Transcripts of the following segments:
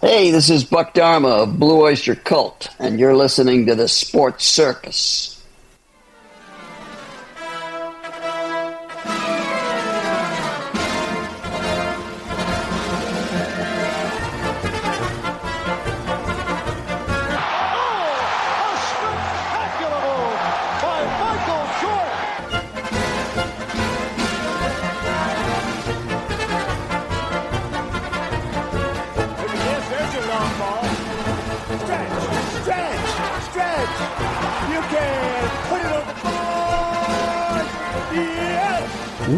Hey, this is Buck Dharma of Blue Oyster Cult, and you're listening to the Sports Circus.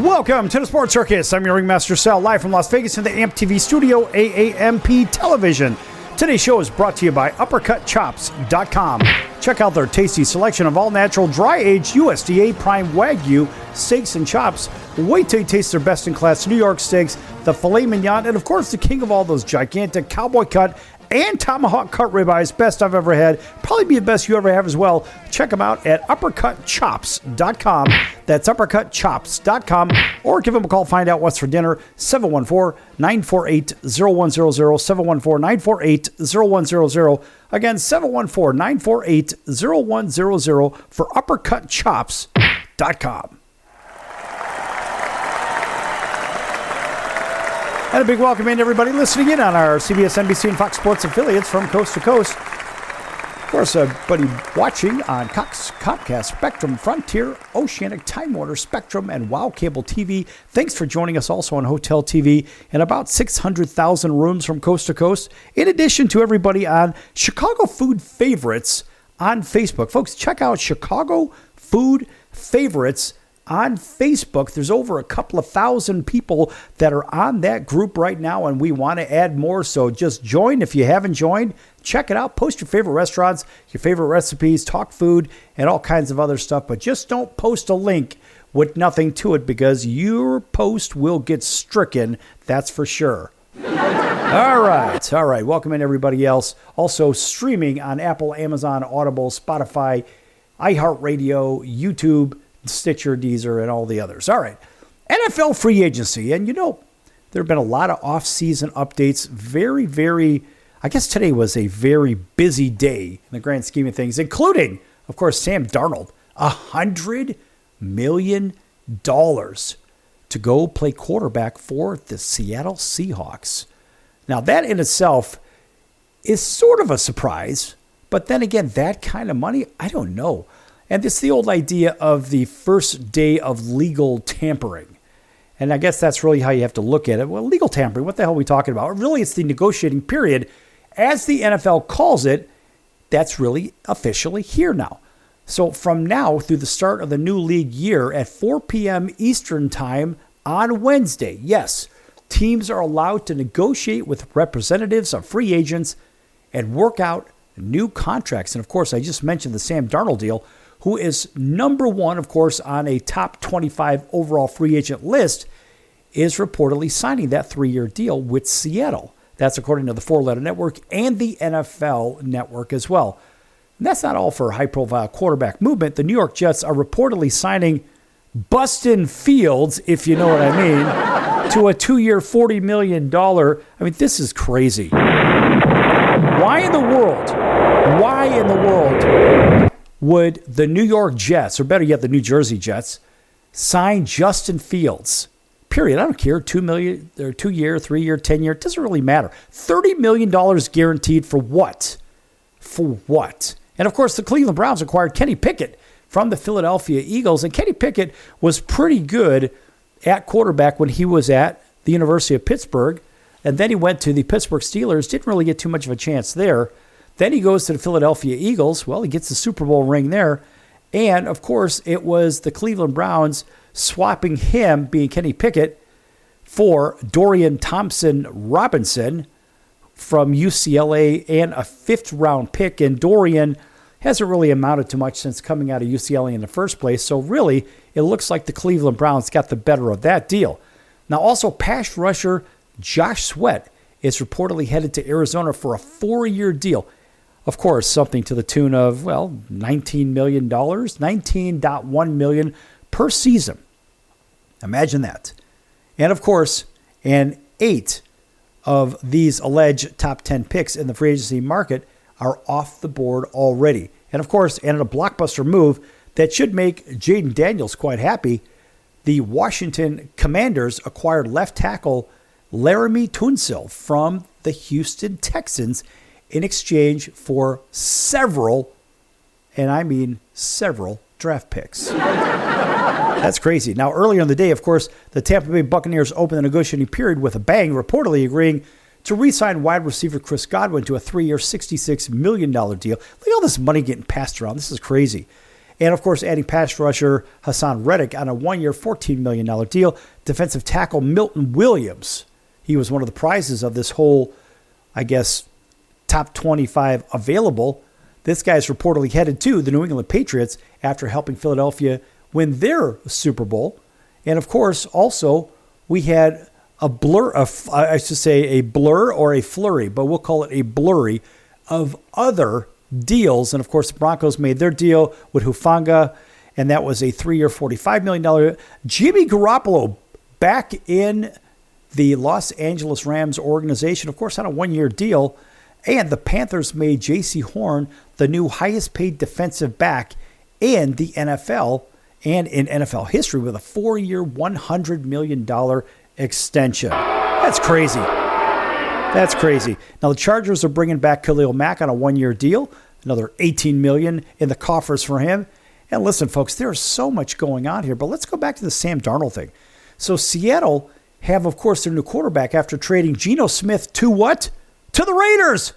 Welcome to the Sports Circus. I'm your ringmaster Sal, live from Las Vegas in the AMP TV studio, AAMP Television. Today's show is brought to you by UppercutChops.com. Check out their tasty selection of all-natural, dry-aged USDA Prime Wagyu steaks and chops. Wait till you taste their best-in-class New York steaks, the filet mignon, and of course the king of all those gigantic cowboy cut and tomahawk cut ribeyes, best I've ever had. Probably be the best you ever have as well. Check them out at UppercutChops.com. That's UppercutChops.com. Or give them a call, find out what's for dinner. 714-948-0100. 714-948-0100. Again, 714-948-0100 for UppercutChops.com. And a big welcome in to everybody listening in on our CBS, NBC, and Fox Sports affiliates from coast to coast. Of course, everybody watching on Cox, Comcast, Spectrum, Frontier, Oceanic, Time Warner, Spectrum, and Wow Cable TV. Thanks for joining us also on Hotel TV and about 600,000 rooms from coast to coast. In addition to everybody on Chicago Food Favorites on Facebook. Folks, check out Chicago Food Favorites on Facebook. There's over a couple of thousand people that are on that group right now, and we want to add more. So just join if you haven't joined. Check it out. Post your favorite restaurants, your favorite recipes, talk food, and all kinds of other stuff. But just don't post a link with nothing to it, because your post will get stricken. That's for sure. All right. Welcome in everybody else. Also streaming on Apple, Amazon, Audible, Spotify, iHeartRadio, YouTube, Stitcher, Deezer, and all the others. All right. NFL free agency. And, there have been a lot of off-season updates. I guess today was a very busy day in the grand scheme of things, including, of course, Sam Darnold. $100 million to go play quarterback for the Seattle Seahawks. Now, that in itself is sort of a surprise. But then again, that kind of money, I don't know. And it's the old idea of the first day of legal tampering. And I guess that's really how you have to look at it. Well, legal tampering, what the hell are we talking about? Really, it's the negotiating period. As the NFL calls it, that's really officially here now. So from now through the start of the new league year at 4 p.m. Eastern time on Wednesday, yes, teams are allowed to negotiate with representatives of free agents and work out new contracts. And of course, I just mentioned the Sam Darnold deal, who is number one, of course, on a top 25 overall free agent list, is reportedly signing that 3-year deal with Seattle. That's according to the 4-letter network and the NFL network as well. And that's not all for high-profile quarterback movement. The New York Jets are reportedly signing Bustin' Fields, if you know what I mean, to a 2-year, $40 million. I mean, this is crazy. Why in the world would the New York Jets, or better yet, the New Jersey Jets, sign Justin Fields? Period. I don't care. $2 million, or 2-year, 3-year, 10-year. It doesn't really matter. $30 million guaranteed for what? For what? And of course, the Cleveland Browns acquired Kenny Pickett from the Philadelphia Eagles. And Kenny Pickett was pretty good at quarterback when he was at the University of Pittsburgh. And then he went to the Pittsburgh Steelers. Didn't really get too much of a chance there. Then he goes to the Philadelphia Eagles. Well, he gets the Super Bowl ring there. And, of course, it was the Cleveland Browns swapping him, being Kenny Pickett, for Dorian Thompson-Robinson from UCLA and a 5th-round pick. And Dorian hasn't really amounted to much since coming out of UCLA in the first place. So, really, it looks like the Cleveland Browns got the better of that deal. Now, also, pass rusher Josh Sweat is reportedly headed to Arizona for a 4-year deal. Of course, something to the tune of, $19 million, $19.1 million per season. Imagine that. And of course, an 8 of these alleged top 10 picks in the free agency market are off the board already. And of course, and in a blockbuster move that should make Jaden Daniels quite happy, the Washington Commanders acquired left tackle Laramie Tunsil from the Houston Texans in exchange for several, and I mean several, draft picks. That's crazy. Now, earlier in the day, of course, the Tampa Bay Buccaneers opened the negotiating period with a bang, reportedly agreeing to re-sign wide receiver Chris Godwin to a 3-year, $66 million deal. Look at all this money getting passed around. This is crazy. And, of course, adding pass rusher Hassan Reddick on a 1-year, $14 million deal. Defensive tackle Milton Williams. He was one of the prizes of this whole, I guess, top 25 available. This guy's reportedly headed to the New England Patriots after helping Philadelphia win their Super Bowl. And, of course, also, we had a blur or a flurry, but we'll call it a blurry of other deals. And, of course, the Broncos made their deal with Hufanga, and that was a 3-year, $45 million. Jimmy Garoppolo back in the Los Angeles Rams organization, of course, on a 1-year deal. And the Panthers made J.C. Horn the new highest-paid defensive back in the NFL and in NFL history with a 4-year, $100 million extension. That's crazy. That's crazy. Now, the Chargers are bringing back Khalil Mack on a 1-year deal, another $18 million in the coffers for him. And listen, folks, there's so much going on here, but let's go back to the Sam Darnold thing. So Seattle have, of course, their new quarterback after trading Geno Smith to what? To the Raiders.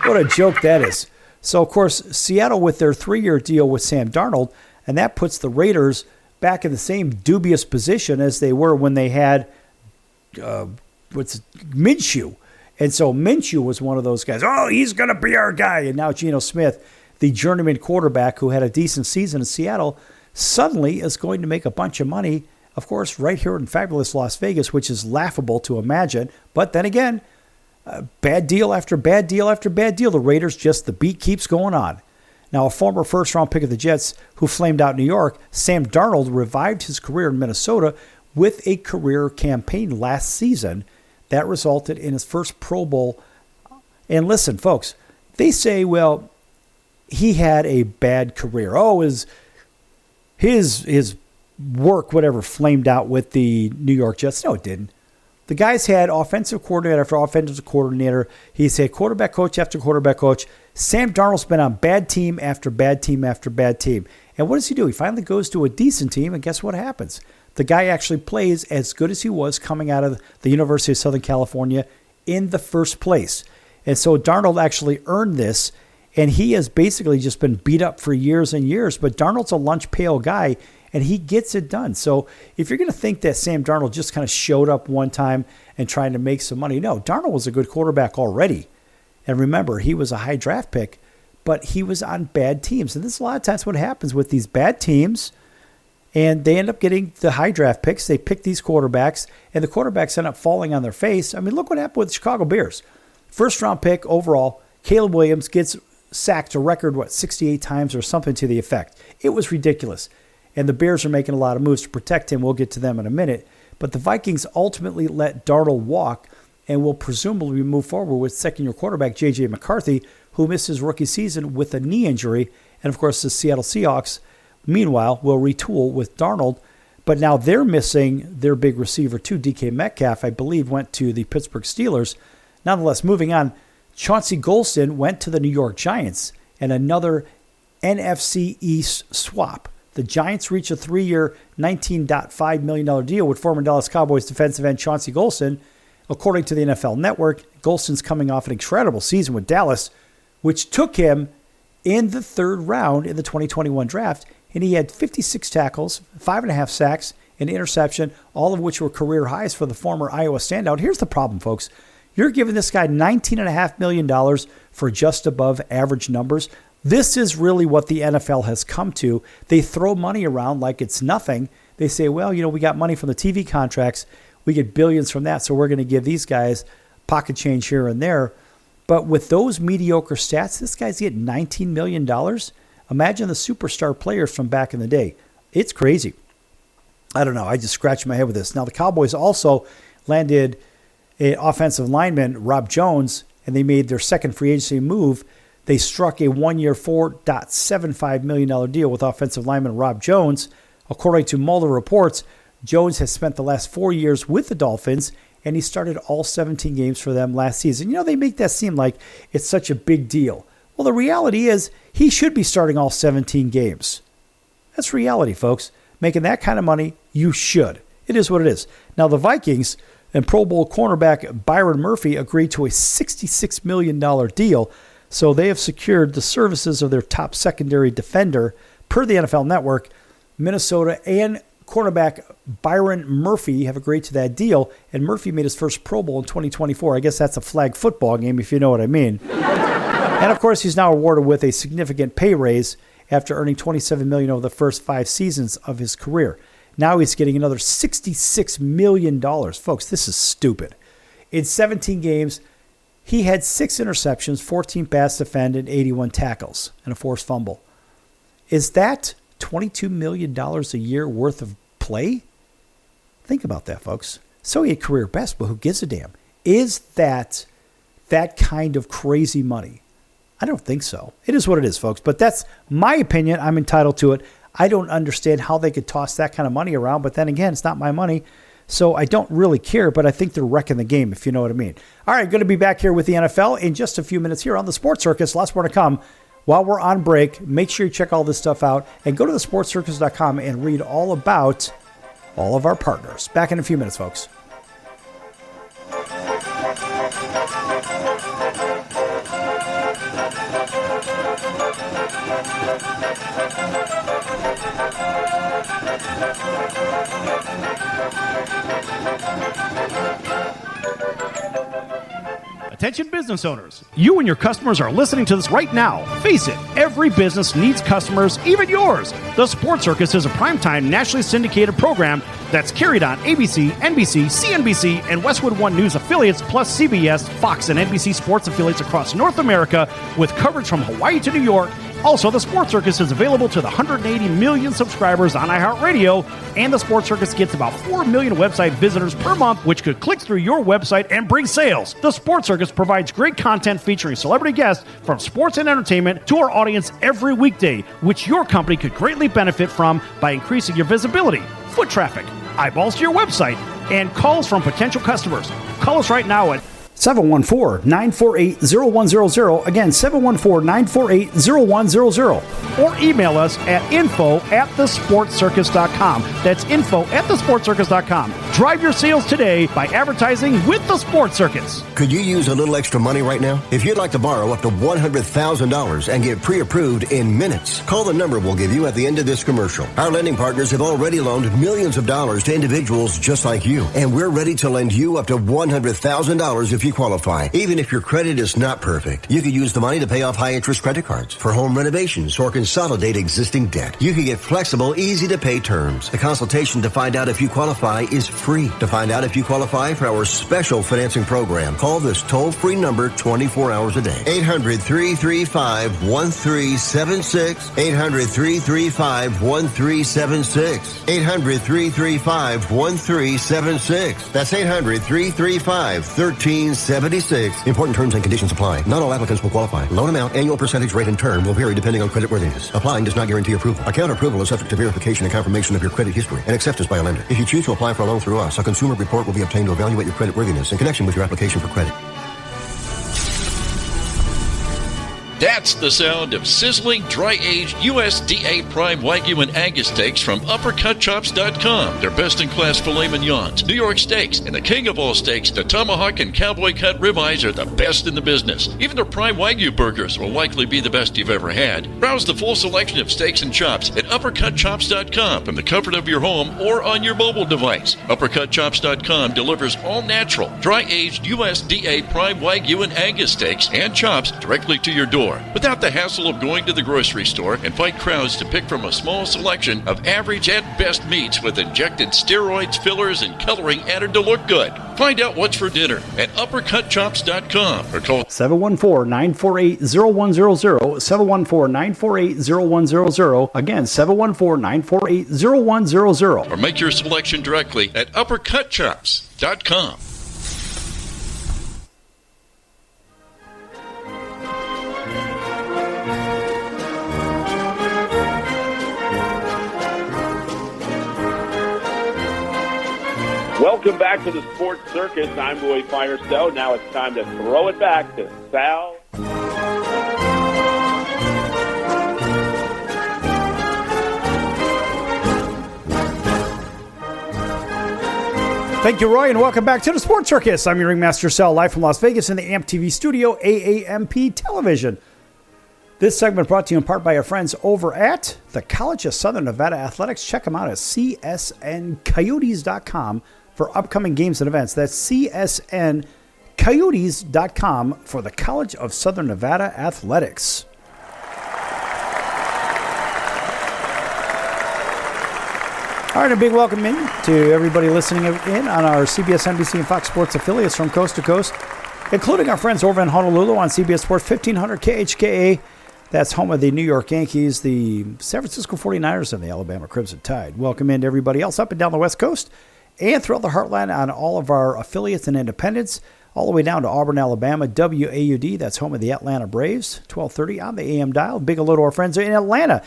What a joke that is. So, of course, Seattle with their 3-year deal with Sam Darnold, and that puts the Raiders back in the same dubious position as they were when they had Minshew. And so Minshew was one of those guys. Oh, he's going to be our guy. And now Geno Smith, the journeyman quarterback who had a decent season in Seattle, suddenly is going to make a bunch of money, of course, right here in fabulous Las Vegas, which is laughable to imagine. But then again, bad deal after bad deal after bad deal. The Raiders the beat keeps going on. Now, a former first-round pick of the Jets who flamed out New York, Sam Darnold revived his career in Minnesota with a career campaign last season that resulted in his first Pro Bowl. And listen, folks, they say, well, he had a bad career. Oh, his work, whatever, flamed out with the New York Jets. No, it didn't. The guy's had offensive coordinator after offensive coordinator. He's had quarterback coach after quarterback coach. Sam Darnold's been on bad team after bad team after bad team. And what does he do? He finally goes to a decent team, and guess what happens? The guy actually plays as good as he was coming out of the University of Southern California in the first place. And so Darnold actually earned this, and he has basically just been beat up for years and years. But Darnold's a lunch pail guy, and he gets it done. So if you're going to think that Sam Darnold just kind of showed up one time and trying to make some money, no, Darnold was a good quarterback already. And remember, he was a high draft pick, but he was on bad teams. And this is a lot of times what happens with these bad teams, and they end up getting the high draft picks. They pick these quarterbacks, and the quarterbacks end up falling on their face. I mean, look what happened with the Chicago Bears. First-round pick overall, Caleb Williams gets sacked a record, 68 times or something to the effect. It was ridiculous. And the Bears are making a lot of moves to protect him. We'll get to them in a minute. But the Vikings ultimately let Darnold walk and will presumably move forward with second-year quarterback J.J. McCarthy, who missed his rookie season with a knee injury. And, of course, the Seattle Seahawks, meanwhile, will retool with Darnold. But now they're missing their big receiver, too. DK Metcalf, I believe, went to the Pittsburgh Steelers. Nonetheless, moving on, Chauncey Golston went to the New York Giants, and another NFC East swap. The Giants reached a 3-year, $19.5 million deal with former Dallas Cowboys defensive end Chauncey Golston. According to the NFL Network, Golston's coming off an incredible season with Dallas, which took him in the third round in the 2021 draft, and he had 56 tackles, 5.5 sacks, an interception, all of which were career highs for the former Iowa standout. Here's the problem, folks. You're giving this guy $19.5 million for just above average numbers. This is really what the NFL has come to. They throw money around like it's nothing. They say, well, we got money from the TV contracts. We get billions from that, so we're going to give these guys pocket change here and there. But with those mediocre stats, this guy's getting $19 million. Imagine the superstar players from back in the day. It's crazy. I don't know. I just scratched my head with this. Now, the Cowboys also landed an offensive lineman, Rob Jones, and they made their second free agency move. They struck a one-year, $4.75 million deal with offensive lineman Rob Jones. According to Mulder Reports, Jones has spent the last 4 years with the Dolphins, and he started all 17 games for them last season. They make that seem like it's such a big deal. Well, the reality is he should be starting all 17 games. That's reality, folks. Making that kind of money, you should. It is what it is. Now, the Vikings and Pro Bowl cornerback Byron Murphy agreed to a $66 million deal, so they have secured the services of their top secondary defender. Per the NFL Network, Minnesota and cornerback Byron Murphy have agreed to that deal, and Murphy made his first Pro Bowl in 2024. I guess that's a flag football game, if you know what I mean. And, of course, he's now awarded with a significant pay raise after earning $27 million over the first 5 seasons of his career. Now he's getting another $66 million. Folks, this is stupid. In 17 games, he had 6 interceptions, 14 pass defended, 81 tackles, and a forced fumble. Is that $22 million a year worth of play? Think about that, folks. So he had career best, but who gives a damn? Is that kind of crazy money? I don't think so. It is what it is, folks. But that's my opinion. I'm entitled to it. I don't understand how they could toss that kind of money around. But then again, it's not my money. So I don't really care, but I think they're wrecking the game, if you know what I mean. All right, going to be back here with the NFL in just a few minutes here on the Sports Circus. Lots more to come. While we're on break, make sure you check all this stuff out and go to thesportscircus.com and read all about all of our partners. Back in a few minutes, folks. Attention business owners, you and your customers are listening to this right now. Face it, every business needs customers, even yours. The Sports Circus is a primetime nationally syndicated program that's carried on ABC, NBC, CNBC, and Westwood One News affiliates, plus CBS, Fox, and NBC sports affiliates across North America with coverage from Hawaii to New York. Also, the Sports Circus is available to the 180 million subscribers on iHeartRadio, and the Sports Circus gets about 4 million website visitors per month, which could click through your website and bring sales. The Sports Circus provides great content featuring celebrity guests from sports and entertainment to our audience every weekday, which your company could greatly benefit from by increasing your visibility, foot traffic, eyeballs to your website, and calls from potential customers. Call us right now at 714-948-0100. Again, 714-948-0100. Or email us at info@thesportscircus.com. That's info@thesportscircus.com. Drive your sales today by advertising with the Sports Circus. Could you use a little extra money right now? If you'd like to borrow up to $100,000 and get pre-approved in minutes, call the number we'll give you at the end of this commercial. Our lending partners have already loaned millions of dollars to individuals just like you, and we're ready to lend you up to $100,000 if you qualify. Even if your credit is not perfect, you could use the money to pay off high-interest credit cards, for home renovations, or consolidate existing debt. You can get flexible, easy-to-pay terms. The consultation to find out if you qualify is free. To find out if you qualify for our special financing program, call this toll-free number 24 hours a day. 800-335-1376. 800-335-1376. 800-335-1376. That's 800-335-1376. Important terms and conditions apply. Not all applicants will qualify. Loan amount, annual percentage rate, and term will vary depending on creditworthiness. Applying does not guarantee approval. Account approval is subject to verification and confirmation of your credit history and acceptance by a lender. If you choose to apply for a loan through us, a consumer report will be obtained to evaluate your creditworthiness in connection with your application for credit. That's the sound of sizzling, dry-aged USDA Prime Wagyu and Angus steaks from UppercutChops.com. Their best-in-class filet mignons, New York steaks, and the king of all steaks, the tomahawk and cowboy cut ribeyes are the best in the business. Even their Prime Wagyu burgers will likely be the best you've ever had. Browse the full selection of steaks and chops at UppercutChops.com from the comfort of your home or on your mobile device. UppercutChops.com delivers all-natural, dry-aged USDA Prime Wagyu and Angus steaks and chops directly to your door. store without the hassle of going to the grocery store and fight crowds to pick from a small selection of average at best meats with injected steroids, fillers, and coloring added to look good. Find out what's for dinner at uppercutchops.com or call 714-948-0100, 714-948-0100, again, 714-948-0100. or make your selection directly at uppercutchops.com. Welcome back to the Sports Circus. I'm Roy Firestone. Now it's time to throw it back to Sal. Thank you, Roy, and welcome back to the Sports Circus. I'm your ringmaster, Sal, live from Las Vegas in the AMP TV studio, AAMP Television. This segment brought to you in part by our friends over at the College of Southern Nevada Athletics. Check them out at csncoyotes.com for upcoming games and events. That's csncoyotes.com for the College of Southern Nevada Athletics. All right, a big welcome in to everybody listening in on our CBS, NBC, and Fox Sports affiliates from coast to coast, including our friends over in Honolulu on CBS Sports 1500 KHKA. That's home of the New York Yankees, the San Francisco 49ers, and the Alabama Crimson Tide. Welcome in to everybody else up and down the West Coast and throughout the heartland on all of our affiliates and independents, all the way down to Auburn, Alabama, WAUD. That's home of the Atlanta Braves, 1230 on the AM dial. Big hello to our friends in Atlanta,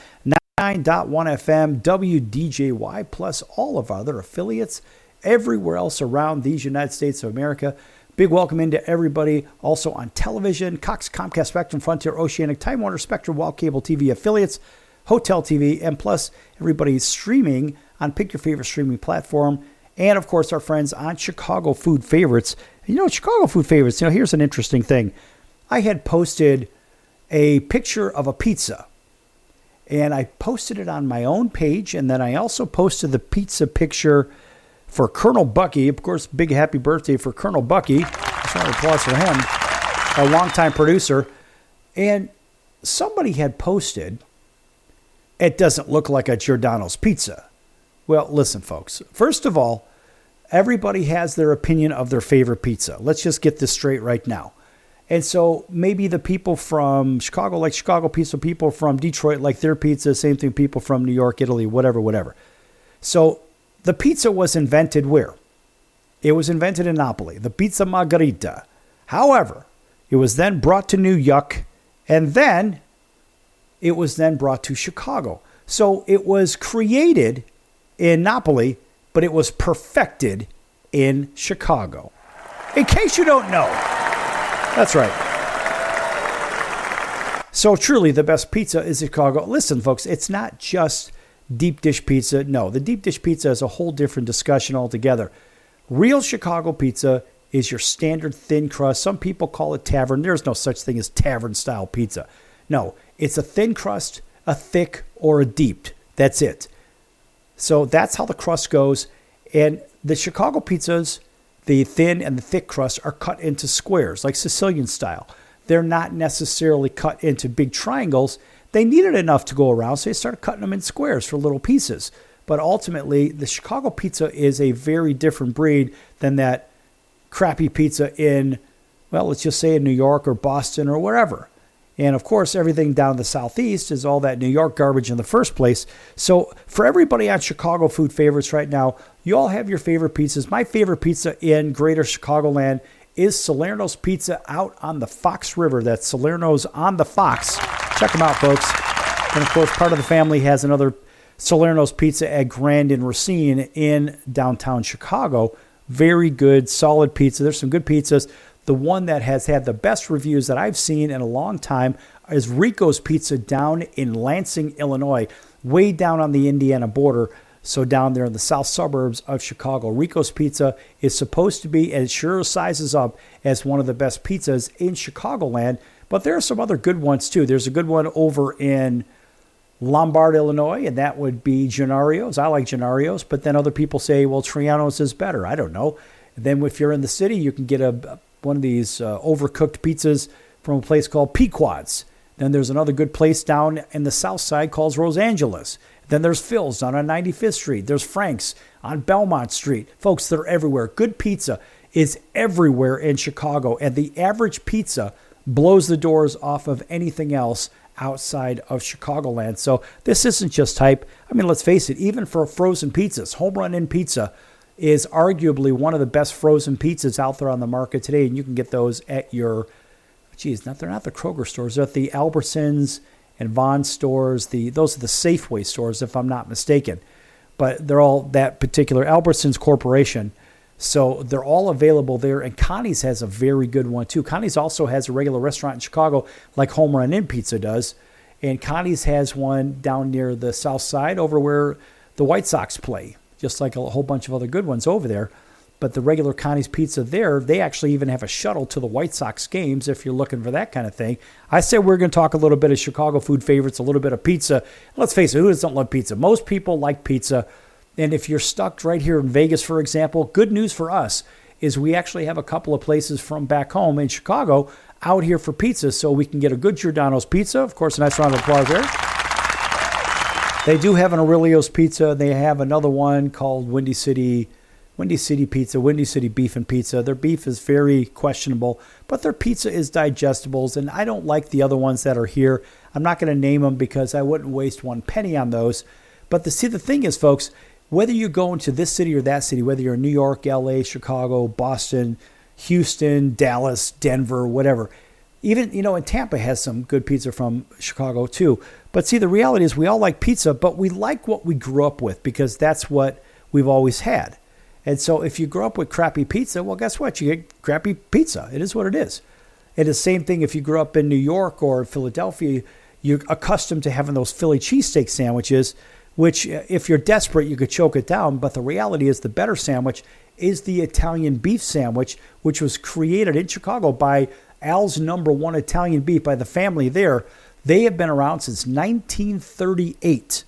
99.1 FM, WDJY, plus all of our other affiliates everywhere else around these United States of America. Big welcome into everybody also on television, Cox, Comcast, Spectrum, Frontier, Oceanic, Time Warner, Spectrum, Wild Cable TV affiliates, Hotel TV, and plus everybody streaming on Pick Your Favorite Streaming Platform. And, of course, our friends on Chicago Food Favorites. You know, Chicago Food Favorites, here's an interesting thing. I had posted a picture of a pizza, and I posted it on my own page, and then I also posted the pizza picture for Colonel Bucky. Of course, big happy birthday for Colonel Bucky. Just want to applause for him, a longtime producer. And somebody had posted, it doesn't look like a Giordano's pizza. Well, listen, folks. First of all, everybody has their opinion of their favorite pizza. Let's just get this straight right now. And so maybe the people from Chicago like Chicago pizza, people from Detroit like their pizza, same thing, people from New York, Italy, whatever. So the pizza was invented where? It was invented in Napoli, the pizza margherita. However, it was then brought to New York, and then it was then brought to Chicago. So it was created in Napoli, but it was perfected in Chicago. In case you don't know. That's right. So truly the best pizza is Chicago. Listen, folks, it's not just deep dish pizza. No, the deep dish pizza is a whole different discussion altogether. Real Chicago pizza is your standard thin crust. Some people call it tavern. There's no such thing as tavern style pizza. No, it's a thin crust, a thick, or a deep. That's it. So that's how the crust goes. And the Chicago pizzas, the thin and the thick crust, are cut into squares, like Sicilian style. They're not necessarily cut into big triangles. They needed enough to go around, so they started cutting them in squares for little pieces. But ultimately, the Chicago pizza is a very different breed than that crappy pizza in, well, let's just say in New York or Boston or wherever. And, of course, everything down the southeast is all that New York garbage in the first place. So for everybody on Chicago Food Favorites right now, you all have your favorite pizzas. My favorite pizza in greater Chicagoland is Salerno's Pizza out on the Fox River. That's Salerno's on the Fox. Check them out, folks. And, of course, part of the family has another Salerno's Pizza at Grand and Racine in downtown Chicago. Very good, solid pizza. There's some good pizzas. The one that has had the best reviews that I've seen in a long time is Rico's Pizza down in Lansing, Illinois, way down on the Indiana border, so down there in the south suburbs of Chicago. Rico's Pizza is supposed to be, and it sure sizes up as one of the best pizzas in Chicagoland, but there are some other good ones too. There's a good one over in Lombard, Illinois, and that would be Gennario's. I like Gennario's, but then other people say, well, Triano's is better. I don't know. And then if you're in the city, you can get one of these overcooked pizzas from a place called Pequod's. Then there's another good place down in the south side called Los Angeles. Then there's Phil's down on 95th Street. There's Frank's on Belmont Street. Folks, they're everywhere. Good pizza is everywhere in Chicago, and the average pizza blows the doors off of anything else outside of Chicagoland. So this isn't just hype. I mean, let's face it, even for frozen pizzas, Home Run Inn Pizza is arguably one of the best frozen pizzas out there on the market today, and you can get those at your, they're not the Kroger stores, they're at the Albertsons and Vons stores. Those are the Safeway stores, if I'm not mistaken. But they're all that particular Albertsons Corporation. So they're all available there, and Connie's has a very good one too. Connie's also has a regular restaurant in Chicago like Home Run Inn Pizza does, and Connie's has one down near the south side over where the White Sox play, just like a whole bunch of other good ones over there. But the regular Connie's Pizza there, they actually even have a shuttle to the White Sox games if you're looking for that kind of thing. I said we're going to talk a little bit of Chicago food favorites, a little bit of pizza. Let's face it, who doesn't love pizza? Most people like pizza. And if you're stuck right here in Vegas, for example, good news for us is we actually have a couple of places from back home in Chicago out here for pizza, so we can get a good Giordano's pizza. Of course, a nice round of applause there. They do have an Aurelio's Pizza. They have another one called Windy City Pizza, Windy City Beef and Pizza. Their beef is very questionable, but their pizza is digestibles, and I don't like the other ones that are here. I'm not going to name them because I wouldn't waste one penny on those. But the thing is, folks, whether you go into this city or that city, whether you're in New York, LA, Chicago, Boston, Houston, Dallas, Denver, whatever, even, and Tampa has some good pizza from Chicago too. But see, the reality is we all like pizza, but we like what we grew up with because that's what we've always had. And so if you grow up with crappy pizza, well, guess what? You get crappy pizza. It is what it is. And the same thing if you grew up in New York or Philadelphia, you're accustomed to having those Philly cheesesteak sandwiches, which if you're desperate, you could choke it down. But the reality is the better sandwich is the Italian beef sandwich, which was created in Chicago by Al's number one Italian beef, by the family there. They have been around since 1938.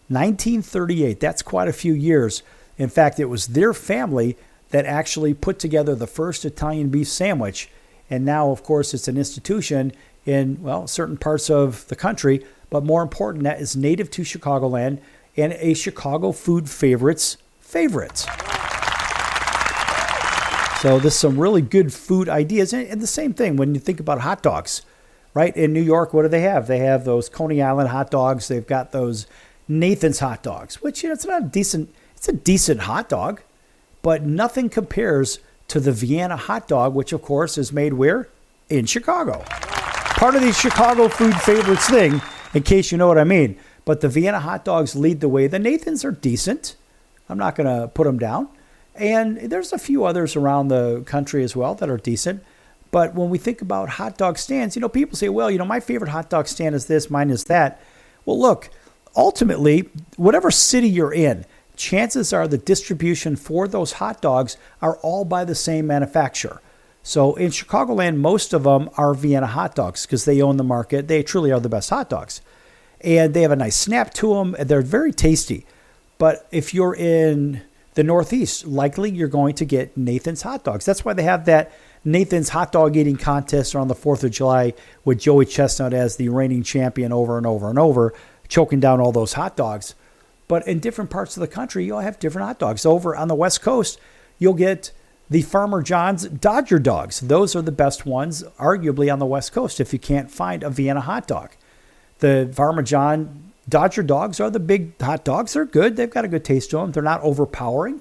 1938, that's quite a few years. In fact, it was their family that actually put together the first Italian beef sandwich. And now, of course, it's an institution in, certain parts of the country. But more important, that is native to Chicagoland and a Chicago food favorites favorite. So there's some really good food ideas. And the same thing when you think about hot dogs, right? In New York, what do they have? They have those Coney Island hot dogs. They've got those Nathan's hot dogs, which, it's not a decent, it's a decent hot dog, but nothing compares to the Vienna hot dog, which, of course, is made where? In Chicago. Part of the Chicago food favorites thing, in case you know what I mean. But the Vienna hot dogs lead the way. The Nathans are decent. I'm not going to put them down. And there's a few others around the country as well that are decent. But when we think about hot dog stands, people say, well, my favorite hot dog stand is this, mine is that. Well, look, ultimately, whatever city you're in, chances are the distribution for those hot dogs are all by the same manufacturer. So in Chicagoland, most of them are Vienna hot dogs because they own the market. They truly are the best hot dogs. And they have a nice snap to them. They're very tasty. But if you're in the Northeast, likely you're going to get Nathan's hot dogs. That's why they have that Nathan's hot dog eating contest on the 4th of July with Joey Chestnut as the reigning champion over and over and over, choking down all those hot dogs. But in different parts of the country, you'll have different hot dogs. Over on the West Coast, you'll get the Farmer John's Dodger dogs. Those are the best ones, arguably, on the West Coast if you can't find a Vienna hot dog. The Farmer John Dodger dogs are the big hot dogs. They're good. They've got a good taste to them. They're not overpowering.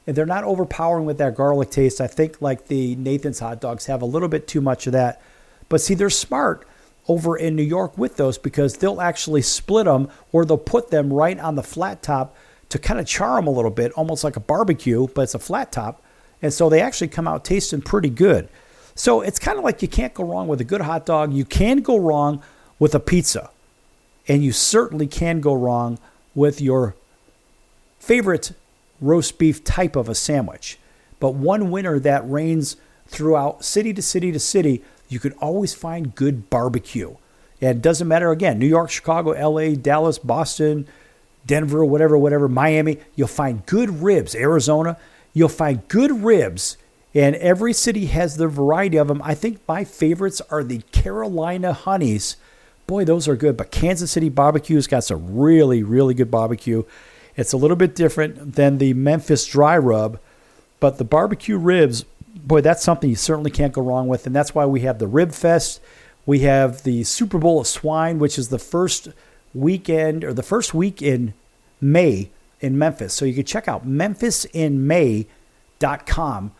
And they're not overpowering with that garlic taste. I think like the Nathan's hot dogs have a little bit too much of that. But see, they're smart over in New York with those because they'll actually split them or they'll put them right on the flat top to kind of char them a little bit, almost like a barbecue, but it's a flat top. And so they actually come out tasting pretty good. So it's kind of like you can't go wrong with a good hot dog. You can go wrong with a pizza. And you certainly can go wrong with your favorite roast beef type of a sandwich. But one winner that reigns throughout city to city to city, you can always find good barbecue. And it doesn't matter, again, New York, Chicago, LA, Dallas, Boston, Denver, whatever, Miami. You'll find good ribs. Arizona, you'll find good ribs. And every city has their variety of them. I think my favorites are the Carolina Honeys boy, those are good. But Kansas City Barbecue's got some really, really good barbecue. It's a little bit different than the Memphis Dry Rub, but the barbecue ribs, boy, that's something you certainly can't go wrong with, and that's why we have the Rib Fest. We have the Super Bowl of Swine, which is the first weekend or the first week in May in Memphis. So you can check out memphisinmay.com,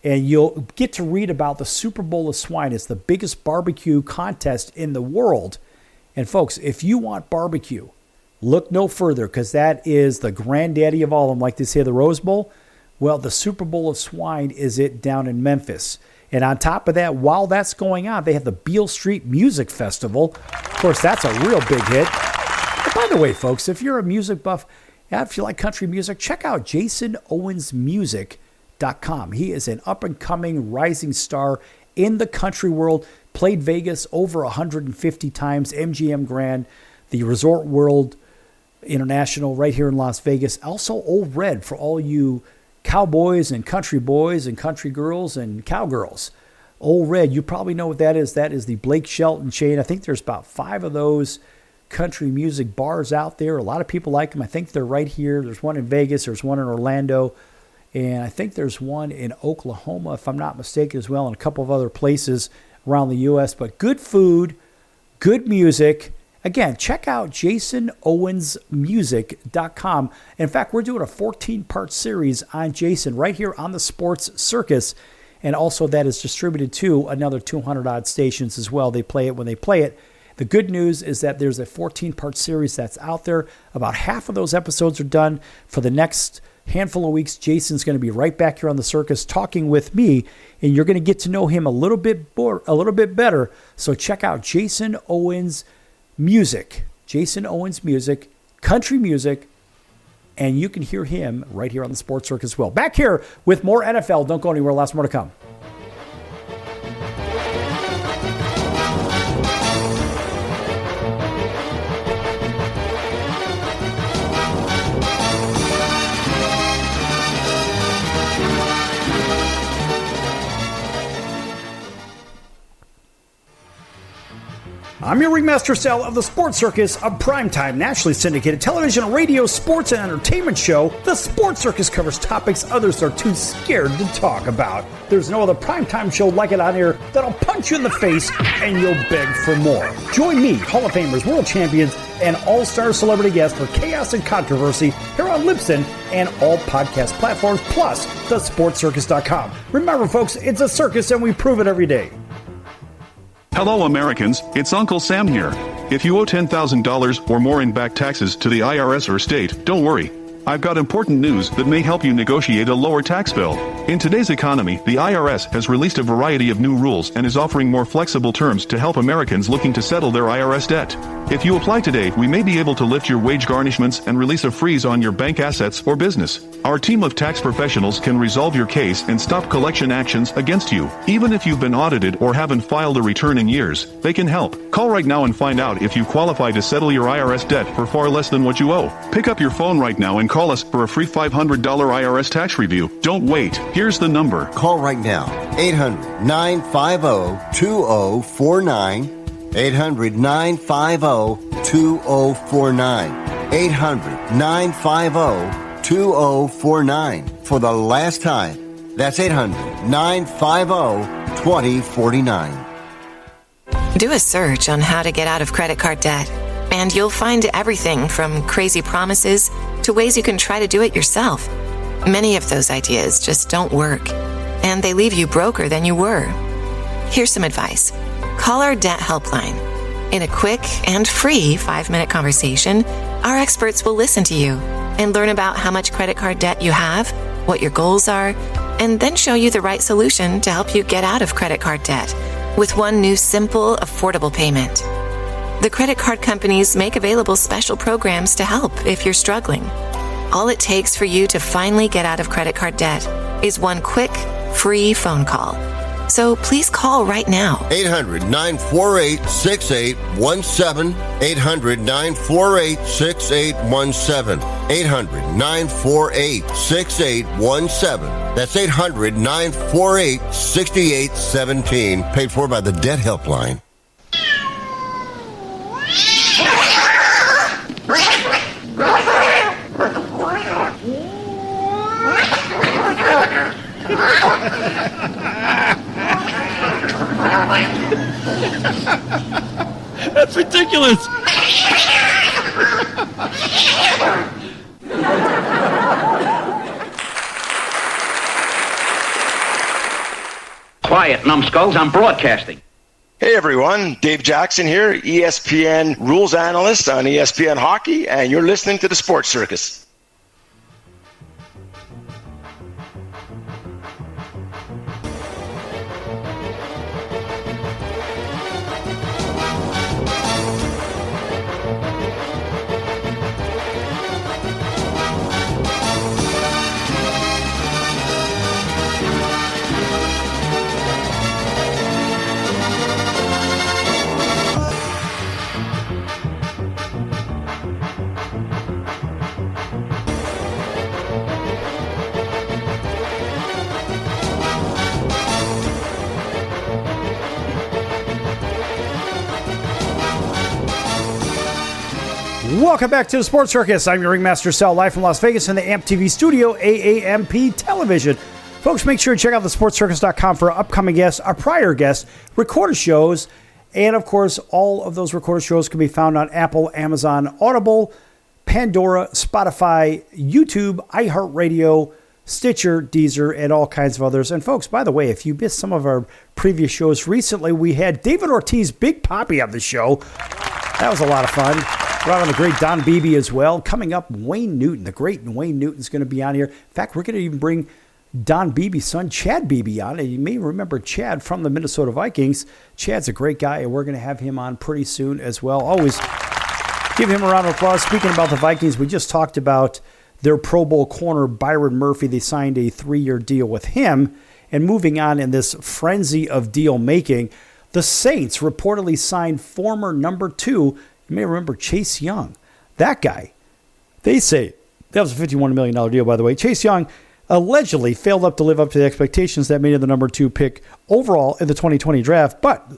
and you'll get to read about the Super Bowl of Swine. It's the biggest barbecue contest in the world. And folks, if you want barbecue, look no further, because that is the granddaddy of all of them, like they say the Rose Bowl. Well, the Super Bowl of Swine is it down in Memphis. And on top of that, while that's going on, they have the Beale Street Music Festival. Of course, that's a real big hit. But by the way, folks, if you're a music buff, if you like country music, check out JasonOwensMusic.com. He is an up-and-coming rising star in the country world. Played Vegas over 150 times, MGM Grand, the Resort World International right here in Las Vegas. Also Old Red for all you cowboys and country boys and country girls and cowgirls. Old Red, you probably know what that is. That is the Blake Shelton chain. I think there's about 5 of those country music bars out there. A lot of people like them. I think they're right here. There's one in Vegas. There's one in Orlando. And I think there's one in Oklahoma, if I'm not mistaken, as well, and a couple of other places around the U.S. But good food, good music. Again, check out JasonOwensMusic.com. In fact, we're doing a 14-part series on Jason right here on the Sports Circus. And also that is distributed to another 200-odd stations as well. They play it when they play it. The good news is that there's a 14-part series that's out there. About half of those episodes are done. For the next handful of weeks, Jason's going to be right back here on the circus talking with me, and you're going to get to know him a little bit better. So check out Jason Owens Music, country music, and you can hear him right here on the Sports Circus as well. Back here with more NFL. Don't go anywhere. Lots more to come. I'm your ringmaster Sal of the Sports Circus, a primetime, nationally syndicated television, radio, sports, and entertainment show. The Sports Circus covers topics others are too scared to talk about. There's no other primetime show like it on here that'll punch you in the face and you'll beg for more. Join me, Hall of Famers, world champions, and all-star celebrity guests for chaos and controversy here on Libsyn and all podcast platforms, plus TheSportsCircus.com. Remember, folks, it's a circus and we prove it every day. Hello, Americans. It's Uncle Sam here. If you owe $10,000 or more in back taxes to the IRS or state, don't worry. I've got important news that may help you negotiate a lower tax bill. In today's economy, the IRS has released a variety of new rules and is offering more flexible terms to help Americans looking to settle their IRS debt. If you apply today, we may be able to lift your wage garnishments and release a freeze on your bank assets or business. Our team of tax professionals can resolve your case and stop collection actions against you. Even if you've been audited or haven't filed a return in years, they can help. Call right now and find out if you qualify to settle your IRS debt for far less than what you owe. Pick up your phone right now and call us for a free $500 IRS tax review. Don't wait. Here's the number. Call right now. 800-950-2049. 800-950-2049. 800-950-2049. For the last time, that's 800-950-2049. Do a search on how to get out of credit card debt, and you'll find everything from crazy promises to ways you can try to do it yourself. Many of those ideas just don't work, and they leave you broker than you were. Here's some advice. Call our debt helpline. In a quick and free 5-minute conversation, our experts will listen to you and learn about how much credit card debt you have, what your goals are, and then show you the right solution to help you get out of credit card debt with one new simple, affordable payment. The credit card companies make available special programs to help if you're struggling. All it takes for you to finally get out of credit card debt is one quick, free phone call. So please call right now. 800-948-6817. 800-948-6817. 800-948-6817. That's 800-948-6817. Paid for by the Debt Helpline. That's ridiculous. Quiet, numbskulls, I'm broadcasting. Hey everyone, Dave Jackson here, ESPN rules analyst on ESPN Hockey, and you're listening to the Sports Circus. Welcome back to the Sports Circus. I'm your ringmaster, Sal, live from Las Vegas in the AMP TV studio, AAMP television. Folks, make sure to check out thesportscircus.com for our upcoming guests, our prior guests, recorded shows, and of course, all of those recorded shows can be found on Apple, Amazon, Audible, Pandora, Spotify, YouTube, iHeartRadio, Stitcher, Deezer, and all kinds of others. And folks, by the way, if you missed some of our previous shows recently, we had David Ortiz, Big Papi, on the show. That was a lot of fun. Brought on the great Don Beebe as well. Coming up, Wayne Newton, the great Wayne Newton's going to be on here. In fact, we're going to even bring Don Beebe's son, Chad Beebe, on. And you may remember Chad from the Minnesota Vikings. Chad's a great guy, and we're going to have him on pretty soon as well. Always give him a round of applause. Speaking about the Vikings, we just talked about their Pro Bowl corner, Byron Murphy. They signed a 3-year deal with him. And moving on in this frenzy of deal making, the Saints reportedly signed former number 2. You may remember Chase Young. That guy, they say, that was a $51 million deal, by the way. Chase Young allegedly failed to live up to the expectations that made him the number 2 pick overall in the 2020 draft. But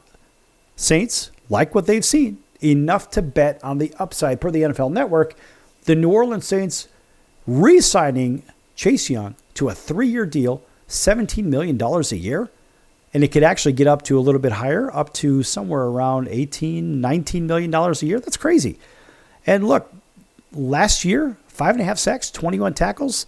Saints like what they've seen, enough to bet on the upside. Per the NFL Network, the New Orleans Saints re-signing Chase Young to a 3-year deal, $17 million a year. And it could actually get up to a little bit higher, up to somewhere around $18, $19 million a year. That's crazy. And look, last year, 5.5 sacks, 21 tackles.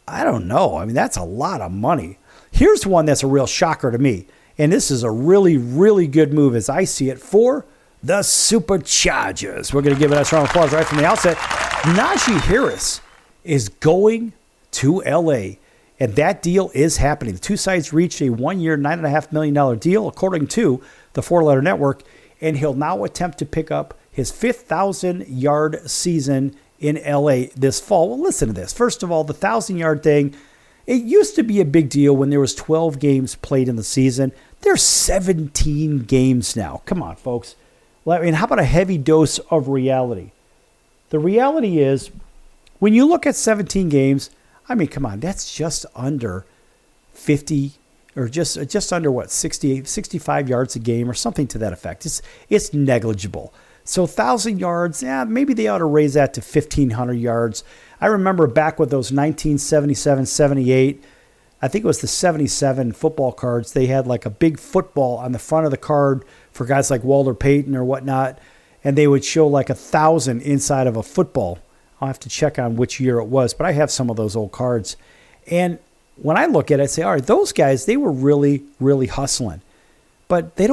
I don't know. I mean, that's a lot of money. Here's one that's a real shocker to me. And this is a really, really good move as I see it for the Superchargers. We're going to give it a strong applause right from the outset. Najee Harris is going to L.A., and that deal is happening. The two sides reached a 1-year, $9.5 million deal, according to the 4-letter network, and he'll now attempt to pick up his 5,000-yard season in L.A. this fall. Well, listen to this. First of all, the 1,000-yard thing, it used to be a big deal when there was 12 games played in the season. There's 17 games now. Come on, folks. I mean, how about a heavy dose of reality? The reality is, when you look at 17 games, I mean, come on, that's just under 50 or just under what, 60, 65 yards a game or something to that effect. It's negligible. So 1,000 yards, maybe they ought to raise that to 1,500 yards. I remember back with those 1977, 78, I think it was the 77 football cards, they had like a big football on the front of the card for guys like Walter Payton or whatnot, and they would show like 1,000 inside of a football. I'll have to check on which year it was, but I have some of those old cards. And when I look at it, I say, all right, those guys, they were really, really hustling. But they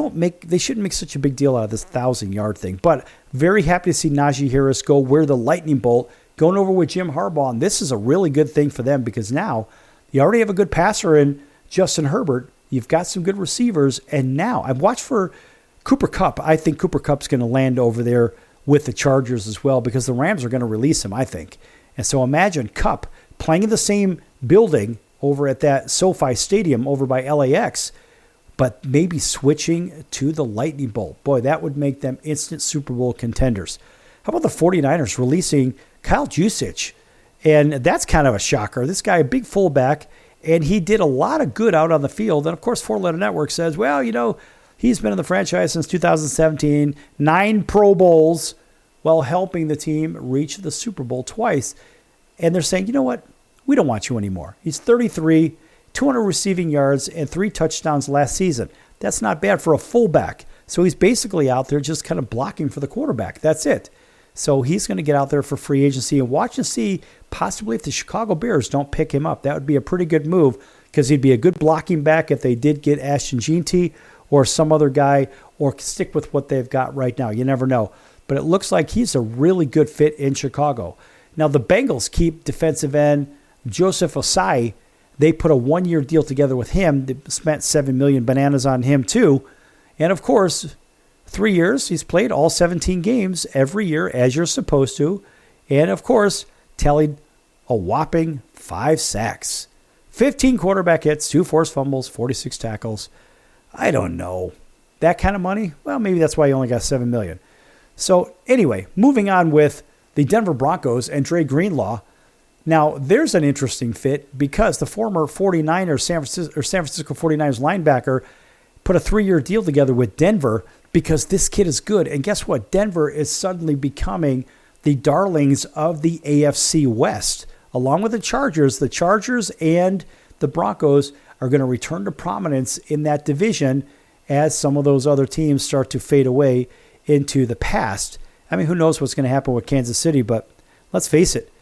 shouldn't make such a big deal out of this 1,000-yard thing. But very happy to see Najee Harris go wear the lightning bolt, going over with Jim Harbaugh. And this is a really good thing for them because now you already have a good passer in Justin Herbert. You've got some good receivers. And now I've watched for Cooper Kupp. I think Cooper Kupp's going to land over there with the Chargers as well because the Rams are going to release him, I think. And so imagine Kupp playing in the same building over at that SoFi Stadium over by LAX, but maybe switching to the lightning bolt. Boy, that would make them instant Super Bowl contenders. How about the 49ers releasing Kyle Juszczyk? And that's kind of a shocker. This guy, a big fullback, and he did a lot of good out on the field. And, of course, 4-letter network says, well, you know, he's been in the franchise since 2017, 9 Pro Bowls, while helping the team reach the Super Bowl twice. And they're saying, you know what? We don't want you anymore. He's 33, 200 receiving yards, and 3 touchdowns last season. That's not bad for a fullback. So he's basically out there just kind of blocking for the quarterback. That's it. So he's going to get out there for free agency and watch and see possibly if the Chicago Bears don't pick him up. That would be a pretty good move because he'd be a good blocking back if they did get Ashton Jeanty or some other guy, or stick with what they've got right now. You never know. But it looks like he's a really good fit in Chicago. Now the Bengals keep defensive end Joseph Osai. They put a 1-year deal together with him. They spent $7 million bananas on him too. And of course, 3 years, he's played all 17 games every year as you're supposed to. And of course, tallied a whopping 5 sacks, 15 quarterback hits, 2 forced fumbles, 46 tackles. I don't know. That kind of money? Well, maybe that's why he only got $7 million. So anyway, moving on with the Denver Broncos and Dre Greenlaw. Now, there's an interesting fit because the former 49ers, San Francisco 49ers linebacker put a 3-year deal together with Denver because this kid is good. And guess what? Denver is suddenly becoming the darlings of the AFC West. Along with the Chargers and the Broncos are going to return to prominence in that division as some of those other teams start to fade away into the past. I mean, who knows what's going to happen with Kansas City, but let's face it.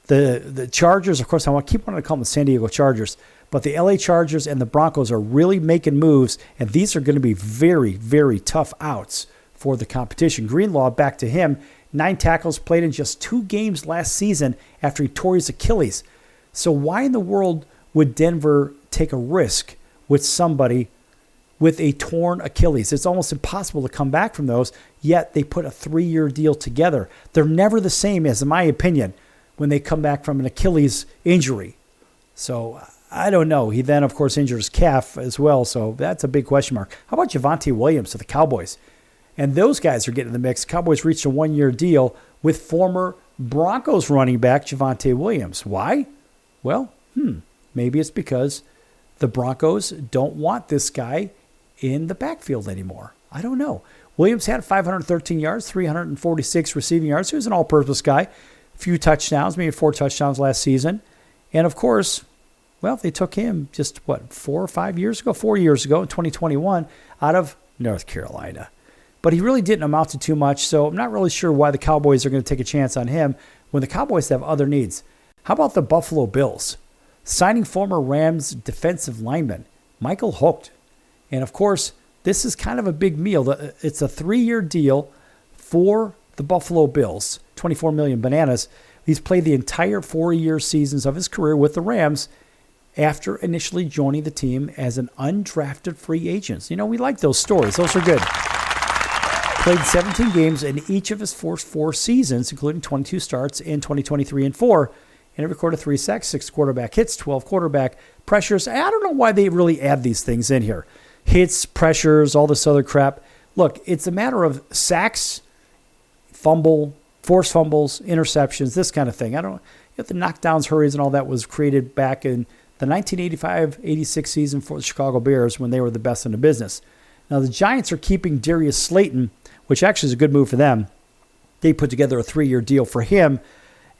The Chargers, of course, I keep wanting to call them the San Diego Chargers, but the LA Chargers and the Broncos are really making moves, and these are going to be very, very tough outs for the competition. Greenlaw, back to him, 9 tackles, played in just 2 games last season after he tore his Achilles. So why in the world would Denver take a risk with somebody with a torn Achilles? It's almost impossible to come back from those, yet they put a 3-year deal together. They're never the same, as in my opinion, when they come back from an Achilles injury. So I don't know. He then, of course, injured his calf as well, so that's a big question mark. How about Javonte Williams to the Cowboys? And those guys are getting in the mix. Cowboys reached a 1-year deal with former Broncos running back Javonte Williams. Why? Well, maybe it's because the Broncos don't want this guy in the backfield anymore. I don't know. Williams had 513 yards, 346 receiving yards. He was an all-purpose guy. A few touchdowns, maybe 4 touchdowns last season. And, of course, well, they took him just, 4 years ago in 2021 out of North Carolina. But he really didn't amount to too much, so I'm not really sure why the Cowboys are going to take a chance on him when the Cowboys have other needs. How about the Buffalo Bills? Signing former Rams defensive lineman Michael Holt. And, of course, this is kind of a big meal. It's a 3-year deal for the Buffalo Bills, 24 million bananas. He's played the entire 4-year seasons of his career with the Rams after initially joining the team as an undrafted free agent. You know, we like those stories. Those are good. Played 17 games in each of his first 4 seasons, including 22 starts in 2023 and 4. And he recorded 3 sacks, 6 quarterback hits, 12 quarterback pressures. I don't know why they really add these things in here. Hits, pressures, all this other crap. Look, it's a matter of sacks, fumble, forced fumbles, interceptions, this kind of thing. I don't know if the knockdowns, hurries, and all that was created back in the 1985-86 season for the Chicago Bears when they were the best in the business. Now, the Giants are keeping Darius Slayton, which actually is a good move for them. They put together a 3-year deal for him,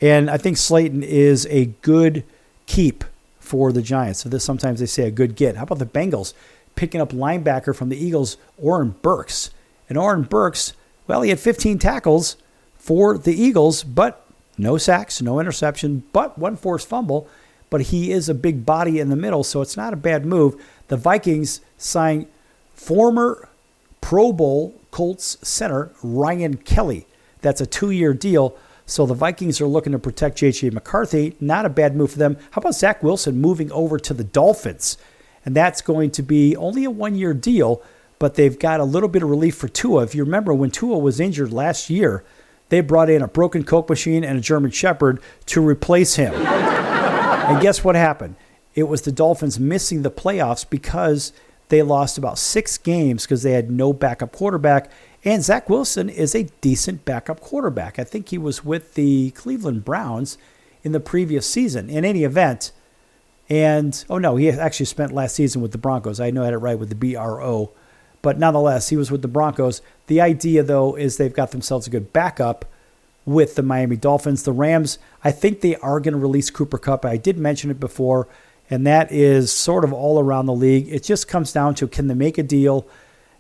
and I think Slayton is a good keep for the Giants. So this, sometimes they say a good get. How about the Bengals picking up linebacker from the Eagles, Oren Burks? And Oren Burks, well, he had 15 tackles for the Eagles, but no sacks, no interception, but 1 forced fumble. But he is a big body in the middle, so it's not a bad move. The Vikings signed former Pro Bowl Colts center Ryan Kelly. That's a 2-year deal. So the Vikings are looking to protect J.J. McCarthy. Not a bad move for them. How about Zach Wilson moving over to the Dolphins? And that's going to be only a 1-year deal, but they've got a little bit of relief for Tua. If you remember, when Tua was injured last year, they brought in a broken Coke machine and a German Shepherd to replace him. And guess what happened? It was the Dolphins missing the playoffs because they lost about 6 games because they had no backup quarterback. And Zach Wilson is a decent backup quarterback. I think he was with the Cleveland Browns in the previous season. In any event, and, oh no, he actually spent last season with the Broncos. I know I had it right with the BRO. But nonetheless, he was with the Broncos. The idea, though, is they've got themselves a good backup with the Miami Dolphins. The Rams, I think they are going to release Cooper Kupp. I did mention it before. and that is sort of all around the league. It just comes down to, can they make a deal?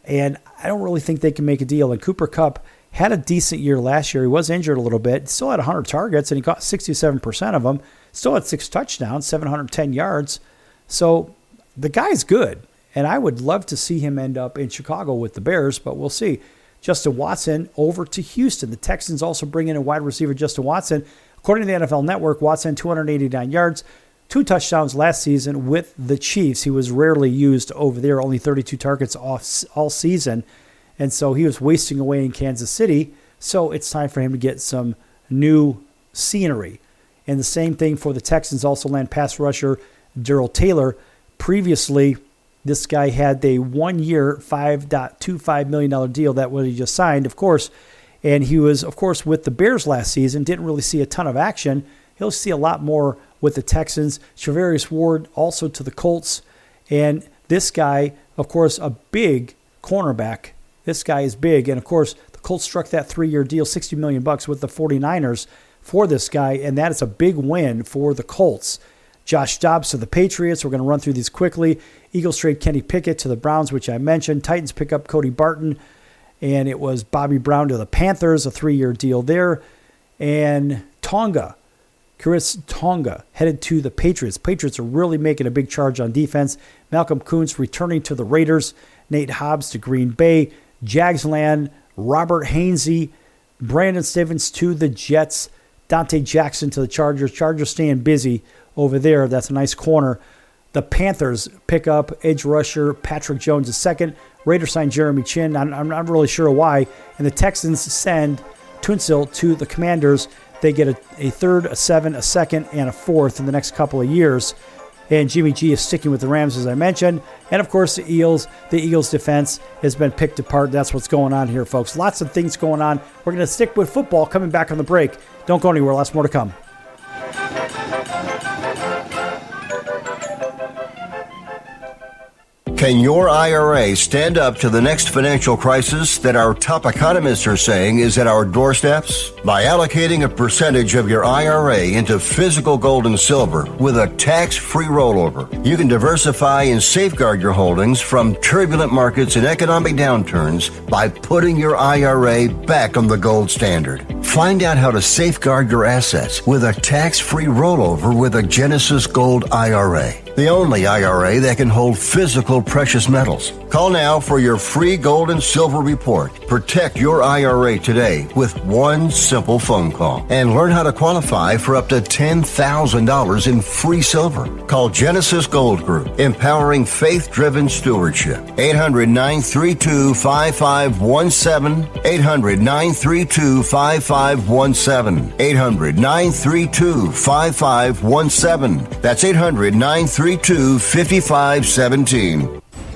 And I don't really think they can make a deal. And Cooper Kupp had a decent year last year. He was injured a little bit. Still had 100 targets, and he caught 67% of them. Still had 6 touchdowns, 710 yards. So the guy's good, and I would love to see him end up in Chicago with the Bears, but we'll see. Justin Watson over to Houston. The Texans also bring in a wide receiver, Justin Watson. According to the NFL Network, Watson 289 yards, 2 touchdowns last season with the Chiefs. He was rarely used over there, only 32 targets all season. And so he was wasting away in Kansas City. So it's time for him to get some new scenery. And the same thing for the Texans, also land pass rusher Darrell Taylor. Previously, this guy had a 1-year, $5.25 million deal that he just signed, of course. And he was, of course, with the Bears last season. Didn't really see a ton of action. He'll see a lot more with the Texans. Charvarius Ward also to the Colts. And this guy, of course, a big cornerback. This guy is big. And, of course, the Colts struck that 3-year deal, $60 million with the 49ers for this guy. And that is a big win for the Colts. Josh Dobbs to the Patriots. We're going to run through these quickly. Eagles trade Kenny Pickett to the Browns, which I mentioned. Titans pick up Cody Barton. And it was Bobby Brown to the Panthers, a 3-year deal there. And Chris Tonga, headed to the Patriots. Patriots are really making a big charge on defense. Malcolm Kuntz returning to the Raiders. Nate Hobbs to Green Bay. Jags land Robert Hainsey. Brandon Stevens to the Jets. Dante Jackson to the Chargers. Chargers staying busy over there. That's a nice corner. The Panthers pick up edge rusher Patrick Jones II. Raiders sign Jeremy Chin. I'm not really sure why. And the Texans send Tunsil to the Commanders. They get a third, a 7, a second, and a 4th in the next couple of years. And Jimmy G is sticking with the Rams, as I mentioned. And, of course, the Eagles defense has been picked apart. That's what's going on here, folks. Lots of things going on. We're going to stick with football coming back on the break. Don't go anywhere. Lots more to come. Can your IRA stand up to the next financial crisis that our top economists are saying is at our doorsteps? By allocating a percentage of your IRA into physical gold and silver with a tax-free rollover, you can diversify and safeguard your holdings from turbulent markets and economic downturns by putting your IRA back on the gold standard. Find out how to safeguard your assets with a tax-free rollover with a Genesis Gold IRA. The only IRA that can hold physical precious metals. Call now for your free gold and silver report. Protect your IRA today with one simple phone call and learn how to qualify for up to $10,000 in free silver. Call Genesis Gold Group, empowering faith-driven stewardship. 800-932-5517. 800-932-5517. 800-932-5517. That's 800-932-5517.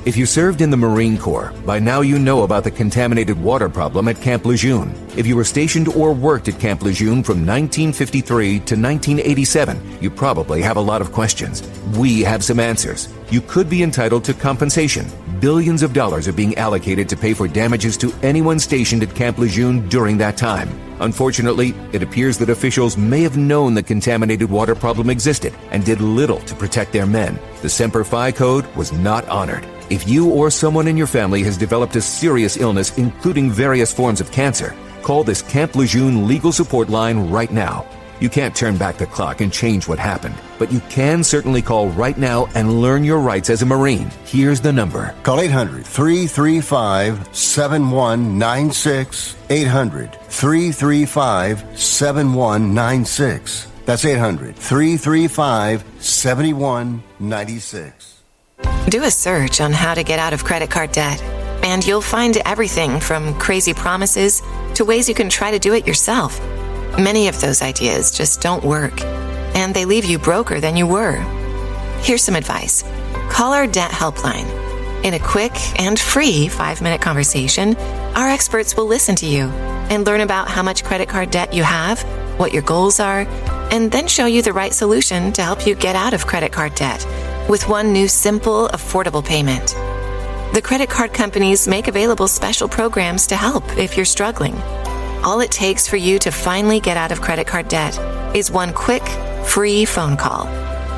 If you served in the Marine Corps, by now you know about the contaminated water problem at Camp Lejeune. If you were stationed or worked at Camp Lejeune from 1953 to 1987, you probably have a lot of questions. We have some answers. You could be entitled to compensation. Billions of dollars are being allocated to pay for damages to anyone stationed at Camp Lejeune during that time. Unfortunately, it appears that officials may have known the contaminated water problem existed and did little to protect their men. The Semper Fi code was not honored. If you or someone in your family has developed a serious illness, including various forms of cancer, call this Camp Lejeune legal support line right now. You can't turn back the clock and change what happened, but you can certainly call right now and learn your rights as a Marine. Here's the number. Call 800-335-7196. 800-335-7196. That's 800-335-7196. Do a search on how to get out of credit card debt, and you'll find everything from crazy promises to ways you can try to do it yourself. Many of those ideas just don't work, and they leave you broker than you were. Here's some advice. Call our debt helpline. In a quick and free 5-minute conversation, our experts will listen to you and learn about how much credit card debt you have, what your goals are, and then show you the right solution to help you get out of credit card debt with one new simple, affordable payment. The credit card companies make available special programs to help if you're struggling. All it takes for you to finally get out of credit card debt is one quick, free phone call.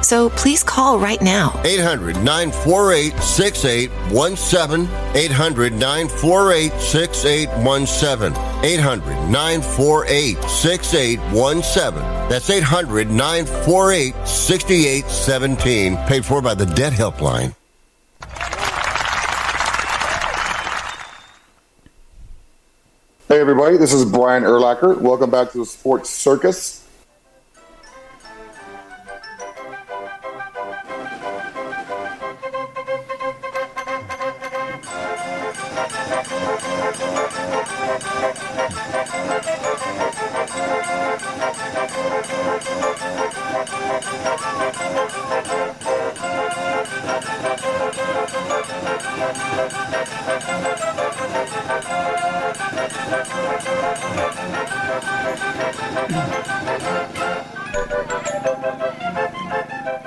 So please call right now. 800-948-6817. 800-948-6817. 800-948-6817. That's 800-948-6817. Paid for by the Debt Helpline. Hey everybody, this is Brian Urlacher. Welcome back to the Sports Circus.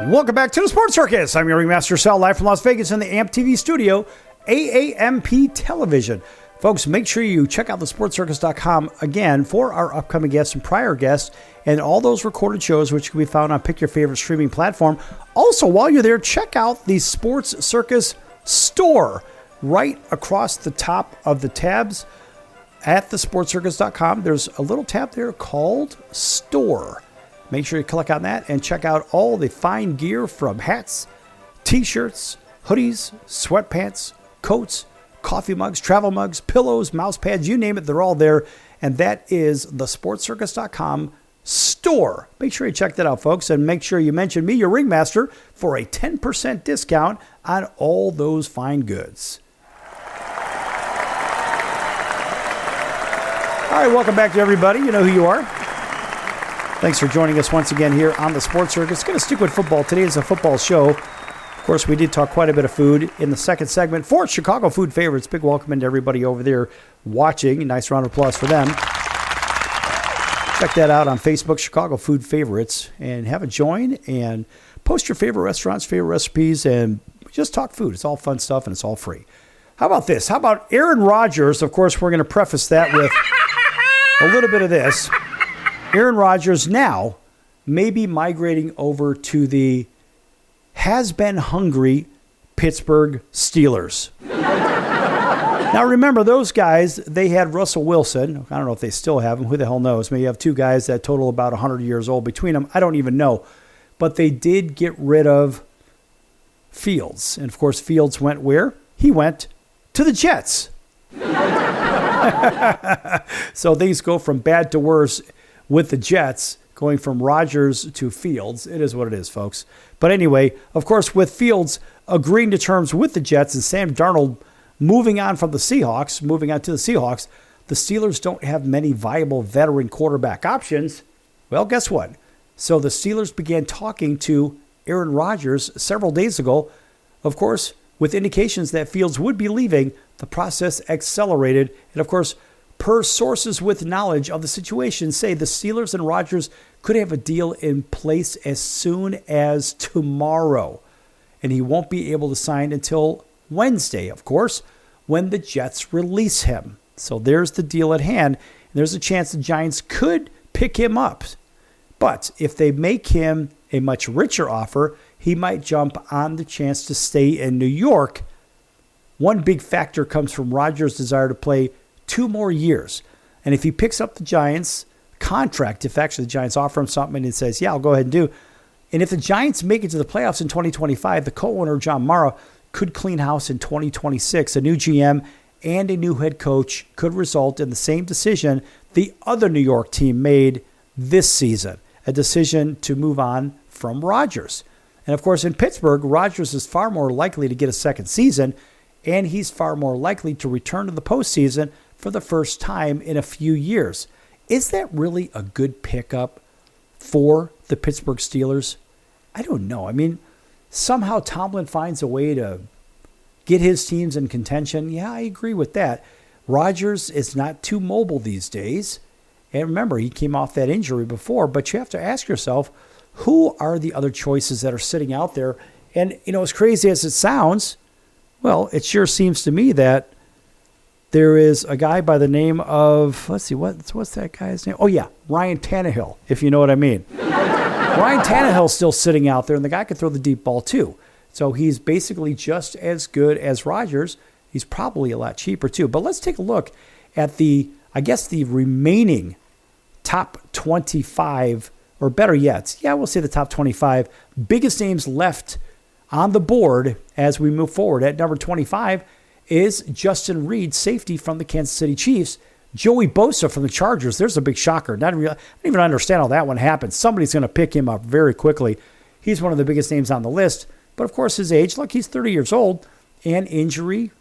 Welcome back to the Sports Circus. I'm your ringmaster Sal, live from Las Vegas in the AMP TV studio, AAMP Television. Folks, make sure you check out thesportscircus.com again for our upcoming guests and prior guests and all those recorded shows, which can be found on pick your favorite streaming platform. Also, while you're there, check out the Sports Circus store right across the top of the tabs at thesportscircus.com. There's a little tab there called Store. Make sure you click on that and check out all the fine gear from hats, t-shirts, hoodies, sweatpants, coats, coffee mugs, travel mugs, pillows, mouse pads, you name it, they're all there. And that is thesportscircus.com store. Make sure you check that out, folks, and make sure you mention me, your ringmaster, for a 10% discount on all those fine goods. All right, welcome back to everybody. You know who you are. Thanks for joining us once again here on the Sports Circus. Going to stick with football. Today is a football show. Of course, we did talk quite a bit of food in the second segment for Chicago food favorites. Big welcome to everybody over there watching. Nice round of applause for them. Check that out on Facebook, Chicago Food Favorites, and have a join and post your favorite restaurants, favorite recipes, and just talk food. It's all fun stuff, and it's all free. How about this? How about Aaron Rodgers? Of course, we're going to preface that with a little bit of this. Aaron Rodgers now may be migrating over to the has-been hungry Pittsburgh Steelers. Now, remember, those guys, they had Russell Wilson. I don't know if they still have him. Who the hell knows? Maybe you have two guys that total about 100 years old between them. I don't even know. But they did get rid of Fields. And, of course, Fields went where? He went to the Jets. So things go from bad to worse with the Jets, going from Rodgers to Fields. It is what it is, folks. But anyway, of course, with Fields agreeing to terms with the Jets and Sam Darnold moving on to the Seahawks, the Steelers don't have many viable veteran quarterback options. Well, guess what? So the Steelers began talking to Aaron Rodgers several days ago. Of course, with indications that Fields would be leaving, the process accelerated. And of course, per sources with knowledge of the situation, say the Steelers and Rodgers could have a deal in place as soon as tomorrow. And he won't be able to sign until Wednesday, of course, when the Jets release him. So there's the deal at hand. There's a chance the Giants could pick him up. But if they make him a much richer offer, he might jump on the chance to stay in New York. One big factor comes from Rodgers' desire to play 2 more years. And if he picks up the Giants' contract, if actually the Giants offer him something and he says, yeah, I'll go ahead and do. And if the Giants make it to the playoffs in 2025, the co-owner, John Mara, could clean house in 2026. A new GM and a new head coach could result in the same decision the other New York team made this season, a decision to move on from Rodgers. And of course, in Pittsburgh, Rodgers is far more likely to get a second season, and he's far more likely to return to the postseason for the first time in a few years. Is that really a good pickup for the Pittsburgh Steelers? I don't know. I mean, somehow Tomlin finds a way to get his teams in contention. Yeah, I agree with that. Rodgers is not too mobile these days. And remember, he came off that injury before, but you have to ask yourself, who are the other choices that are sitting out there? And, you know, as crazy as it sounds, well, it sure seems to me that there is a guy by the name of, let's see, what's that guy's name? Oh, yeah, Ryan Tannehill, if you know what I mean. Ryan Ryan Tannehill's still sitting out there, and the guy can throw the deep ball too. So he's basically just as good as Rodgers. He's probably a lot cheaper too. But let's take a look at the remaining top 25, or better yet, we'll say the top 25 biggest names left on the board as we move forward. At number 25 is Justin Reed, safety from the Kansas City Chiefs. Joey Bosa from the Chargers. There's a big shocker. I don't even understand how that one happened. Somebody's going to pick him up very quickly. He's one of the biggest names on the list. But, of course, his age, look, he's 30 years old. And injury,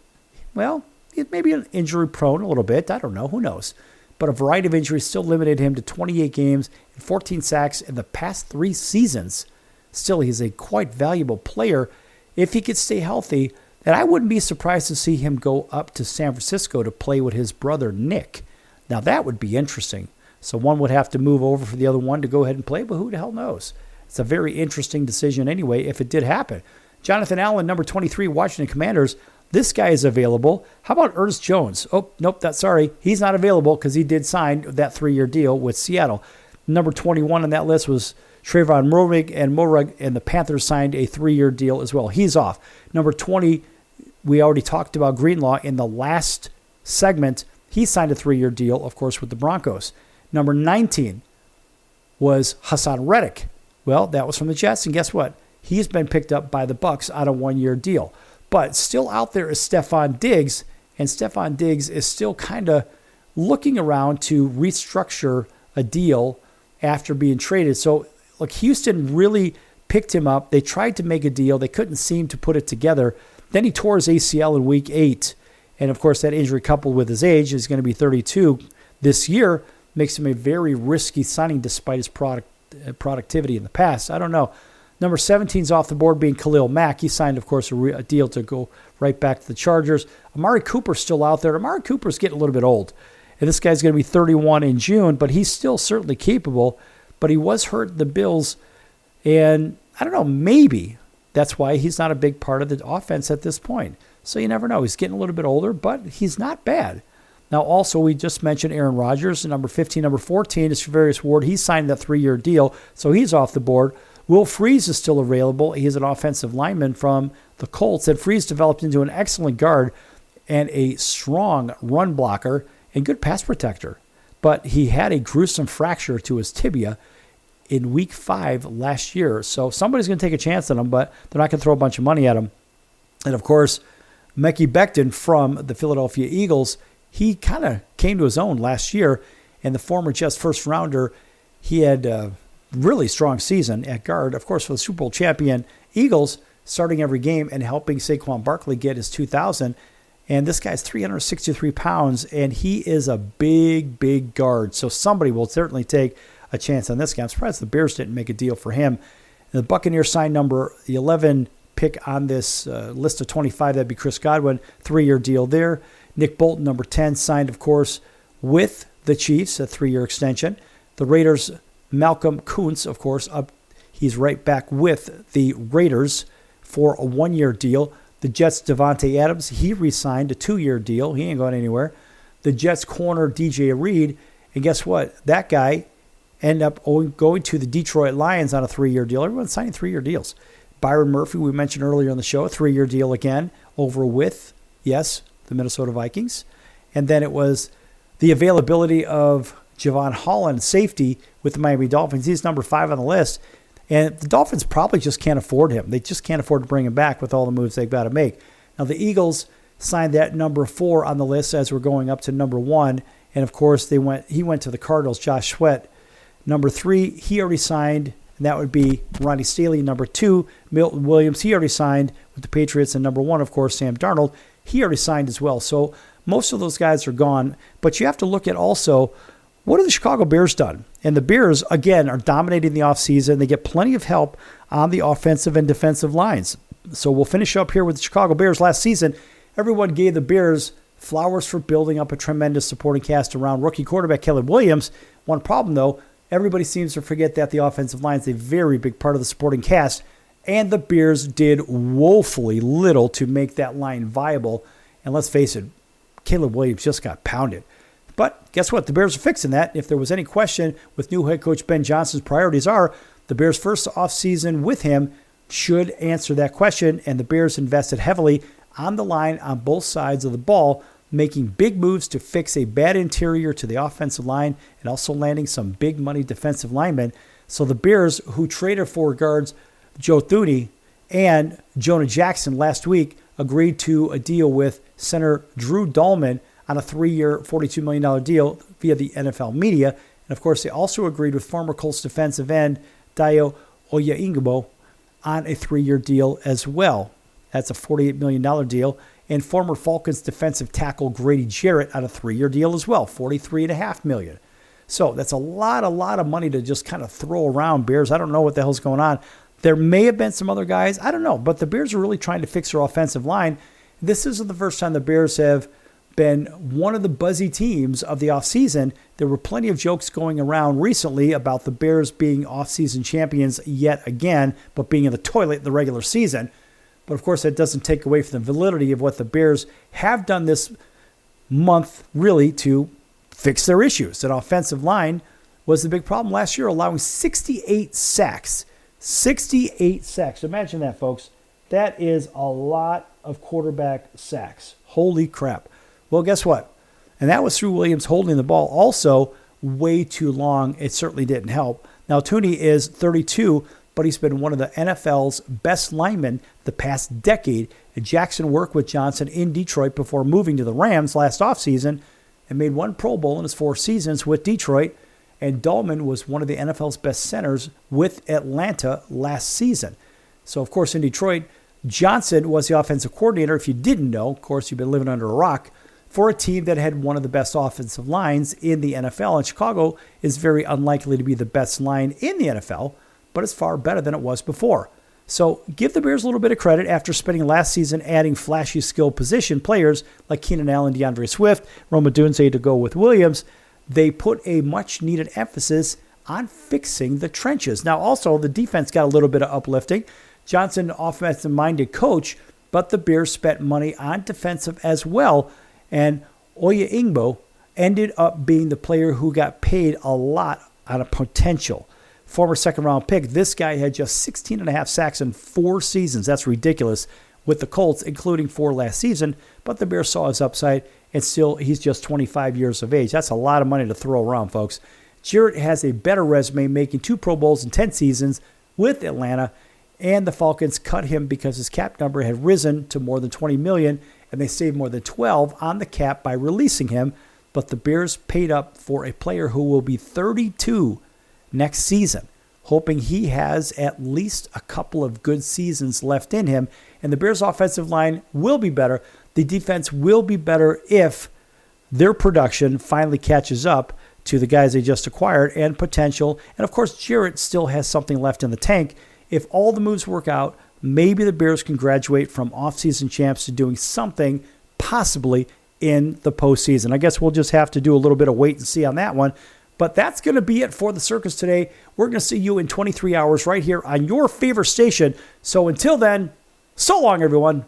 well, it may be an injury prone a little bit. I don't know. Who knows? But a variety of injuries still limited him to 28 games and 14 sacks in the past 3 seasons. Still, he's a quite valuable player if he could stay healthy. And I wouldn't be surprised to see him go up to San Francisco to play with his brother Nick. Now, that would be interesting. So one would have to move over for the other one to go ahead and play, but who the hell knows? It's a very interesting decision anyway if it did happen. Jonathan Allen, number 23, Washington Commanders. This guy is available. How about Ernest Jones? Oh, nope, sorry. He's not available because he did sign that 3-year deal with Seattle. Number 21 on that list was Trayvon Moehrig, and the Panthers signed a 3-year deal as well. He's off. Number 20, we already talked about Greenlaw in the last segment. He signed a 3-year deal, of course, with the Broncos. Number 19 was Hassan Reddick. Well, that was from the Jets, and guess what? He's been picked up by the Bucs on a 1-year deal. But still out there is Stephon Diggs, and Stephon Diggs is still kind of looking around to restructure a deal after being traded. So, look, Houston really picked him up. They tried to make a deal. They couldn't seem to put it together. Then he tore his ACL in Week 8. And, of course, that injury coupled with his age, is going to be 32 this year, makes him a very risky signing despite his productivity in the past. I don't know. Number 17 is off the board being Khalil Mack. He signed, of course, a deal to go right back to the Chargers. Amari Cooper's still out there. Amari Cooper's getting a little bit old. And this guy's going to be 31 in June, but he's still certainly capable. But he was hurt in the Bills. And I don't know, maybe that's why he's not a big part of the offense at this point. So you never know. He's getting a little bit older, but he's not bad. Now, also, we just mentioned Aaron Rodgers, number 15. Number 14 is Travarius Ward. He signed that 3-year deal, so he's off the board. Will Freeze is still available. He is an offensive lineman from the Colts, and Freeze developed into an excellent guard and a strong run blocker and good pass protector. But he had a gruesome fracture to his tibia in Week 5 last year. So somebody's going to take a chance on him, but they're not going to throw a bunch of money at him. And, of course, Mekhi Becton from the Philadelphia Eagles, he kind of came to his own last year. And the former Jets first-rounder, he had a really strong season at guard, of course, for the Super Bowl champion Eagles, starting every game and helping Saquon Barkley get his 2,000. And this guy's 363 pounds, and he is a big, big guard. So somebody will certainly take a chance on this guy. I'm surprised the Bears didn't make a deal for him. And the Buccaneers signed number 11 pick on this list of 25. That'd be Chris Godwin, 3-year deal there. Nick Bolton, number 10, signed, of course, with the Chiefs, a 3-year extension. The Raiders, Malcolm Kuntz, of course, he's right back with the Raiders for a 1-year deal. The Jets' Devontae Adams, he re-signed a 2-year deal. He ain't going anywhere. The Jets' corner, DJ Reed, and guess what? That guy ended up going to the Detroit Lions on a 3-year deal. Everyone's signing 3-year deals. Byron Murphy, we mentioned earlier in the show, a 3-year deal again over with, yes, the Minnesota Vikings. And then it was the availability of Javon Holland, safety, with the Miami Dolphins. He's number 5 on the list. And the Dolphins probably just can't afford him. They just can't afford to bring him back with all the moves they've got to make. Now, the Eagles signed that number 4 on the list as we're going up to number 1. And, of course, he went to the Cardinals, Josh Sweat. Number 3, he already signed, and that would be Ronnie Staley. Number 2, Milton Williams. He already signed with the Patriots. And number 1, of course, Sam Darnold. He already signed as well. So most of those guys are gone. But you have to look at also, what have the Chicago Bears done? And the Bears, again, are dominating the offseason. They get plenty of help on the offensive and defensive lines. So we'll finish up here with the Chicago Bears. Last season, everyone gave the Bears flowers for building up a tremendous supporting cast around rookie quarterback Caleb Williams. One problem, though, everybody seems to forget that the offensive line is a very big part of the supporting cast. And the Bears did woefully little to make that line viable. And let's face it, Caleb Williams just got pounded. But guess what? The Bears are fixing that. If there was any question with new head coach Ben Johnson's priorities are, The Bears' first offseason with him should answer that question, and the Bears invested heavily on the line on both sides of the ball, making big moves to fix a bad interior to the offensive line and also landing some big money defensive linemen. So the Bears, who traded for guards Joe Thuney and Jonah Jackson last week, agreed to a deal with center Drew Dahlman on a 3-year, $42 million deal via the NFL media. And, of course, they also agreed with former Colts defensive end Dayo Oyeingbo on a 3-year deal as well. That's a $48 million deal. And former Falcons defensive tackle Grady Jarrett on a 3-year deal as well, $43.5 million. So that's a lot of money to just kind of throw around, Bears. I don't know what the hell's going on. There may have been some other guys. I don't know. But the Bears are really trying to fix their offensive line. This isn't the first time the Bears have been one of the buzzy teams of the offseason. There were plenty of jokes going around recently about the Bears being offseason champions yet again, but being in the toilet in the regular season. But, of course, that doesn't take away from the validity of what the Bears have done this month, really, to fix their issues. That offensive line was the big problem last year, allowing 68 sacks. 68 sacks. Imagine that, folks. That is a lot of quarterback sacks. Holy crap. Well, guess what? And that was through Williams holding the ball also way too long. It certainly didn't help. Now, Thuney is 32, but he's been one of the NFL's best linemen the past decade. And Jackson worked with Johnson in Detroit before moving to the Rams last offseason and made 1 Pro Bowl in his 4 seasons with Detroit. And Dahlman was one of the NFL's best centers with Atlanta last season. So, of course, in Detroit, Johnson was the offensive coordinator. If you didn't know, of course, you've been living under a rock, for a team that had one of the best offensive lines in the NFL. And Chicago is very unlikely to be the best line in the NFL, but it's far better than it was before. So give the Bears a little bit of credit after spending last season adding flashy skill position players like Keenan Allen, DeAndre Swift, Rome Odunze to go with Williams. They put a much-needed emphasis on fixing the trenches. Now, also, the defense got a little bit of uplifting. Johnson, offensive-minded coach, but the Bears spent money on defensive as well. And Oyeingbo ended up being the player who got paid a lot on a potential. Former second-round pick, this guy had just 16.5 sacks in 4 seasons. That's ridiculous with the Colts, including 4 last season. But the Bears saw his upside, and still he's just 25 years of age. That's a lot of money to throw around, folks. Jarrett has a better resume, making 2 Pro Bowls in 10 seasons with Atlanta, and the Falcons cut him because his cap number had risen to more than $20 million, and they saved more than $12 on the cap by releasing him. But the Bears paid up for a player who will be 32 next season, hoping he has at least a couple of good seasons left in him. And the Bears' offensive line will be better. The defense will be better if their production finally catches up to the guys they just acquired and potential. And, of course, Jarrett still has something left in the tank. If all the moves work out, maybe the Bears can graduate from offseason champs to doing something possibly in the postseason. I guess we'll just have to do a little bit of wait and see on that one. But that's going to be it for the circus today. We're going to see you in 23 hours right here on your favorite station. So until then, so long, everyone.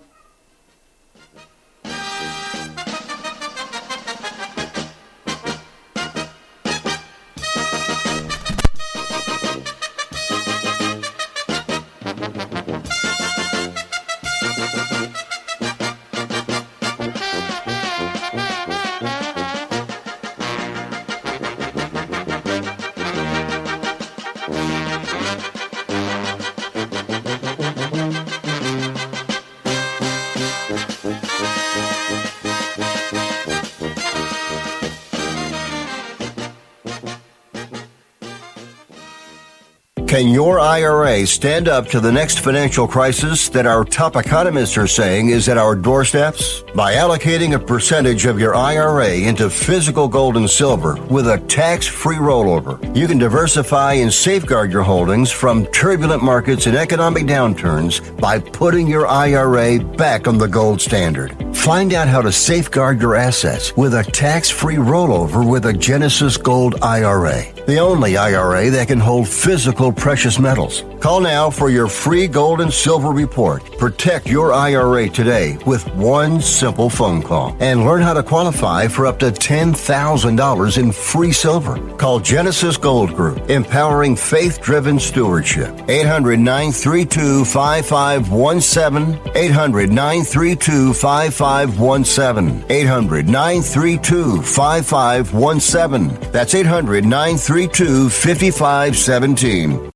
Can your IRA stand up to the next financial crisis that our top economists are saying is at our doorsteps? By allocating a percentage of your IRA into physical gold and silver with a tax-free rollover, you can diversify and safeguard your holdings from turbulent markets and economic downturns by putting your IRA back on the gold standard. Find out how to safeguard your assets with a tax-free rollover with a Genesis Gold IRA, the only IRA that can hold physical precious metals. Call now for your free gold and silver report. Protect your IRA today with one simple phone call and learn how to qualify for up to $10,000 in free silver. Call Genesis Gold Group, empowering faith-driven stewardship. 800-932-5517. 800-932-5517. 800-932-5517. That's 800-932-5517.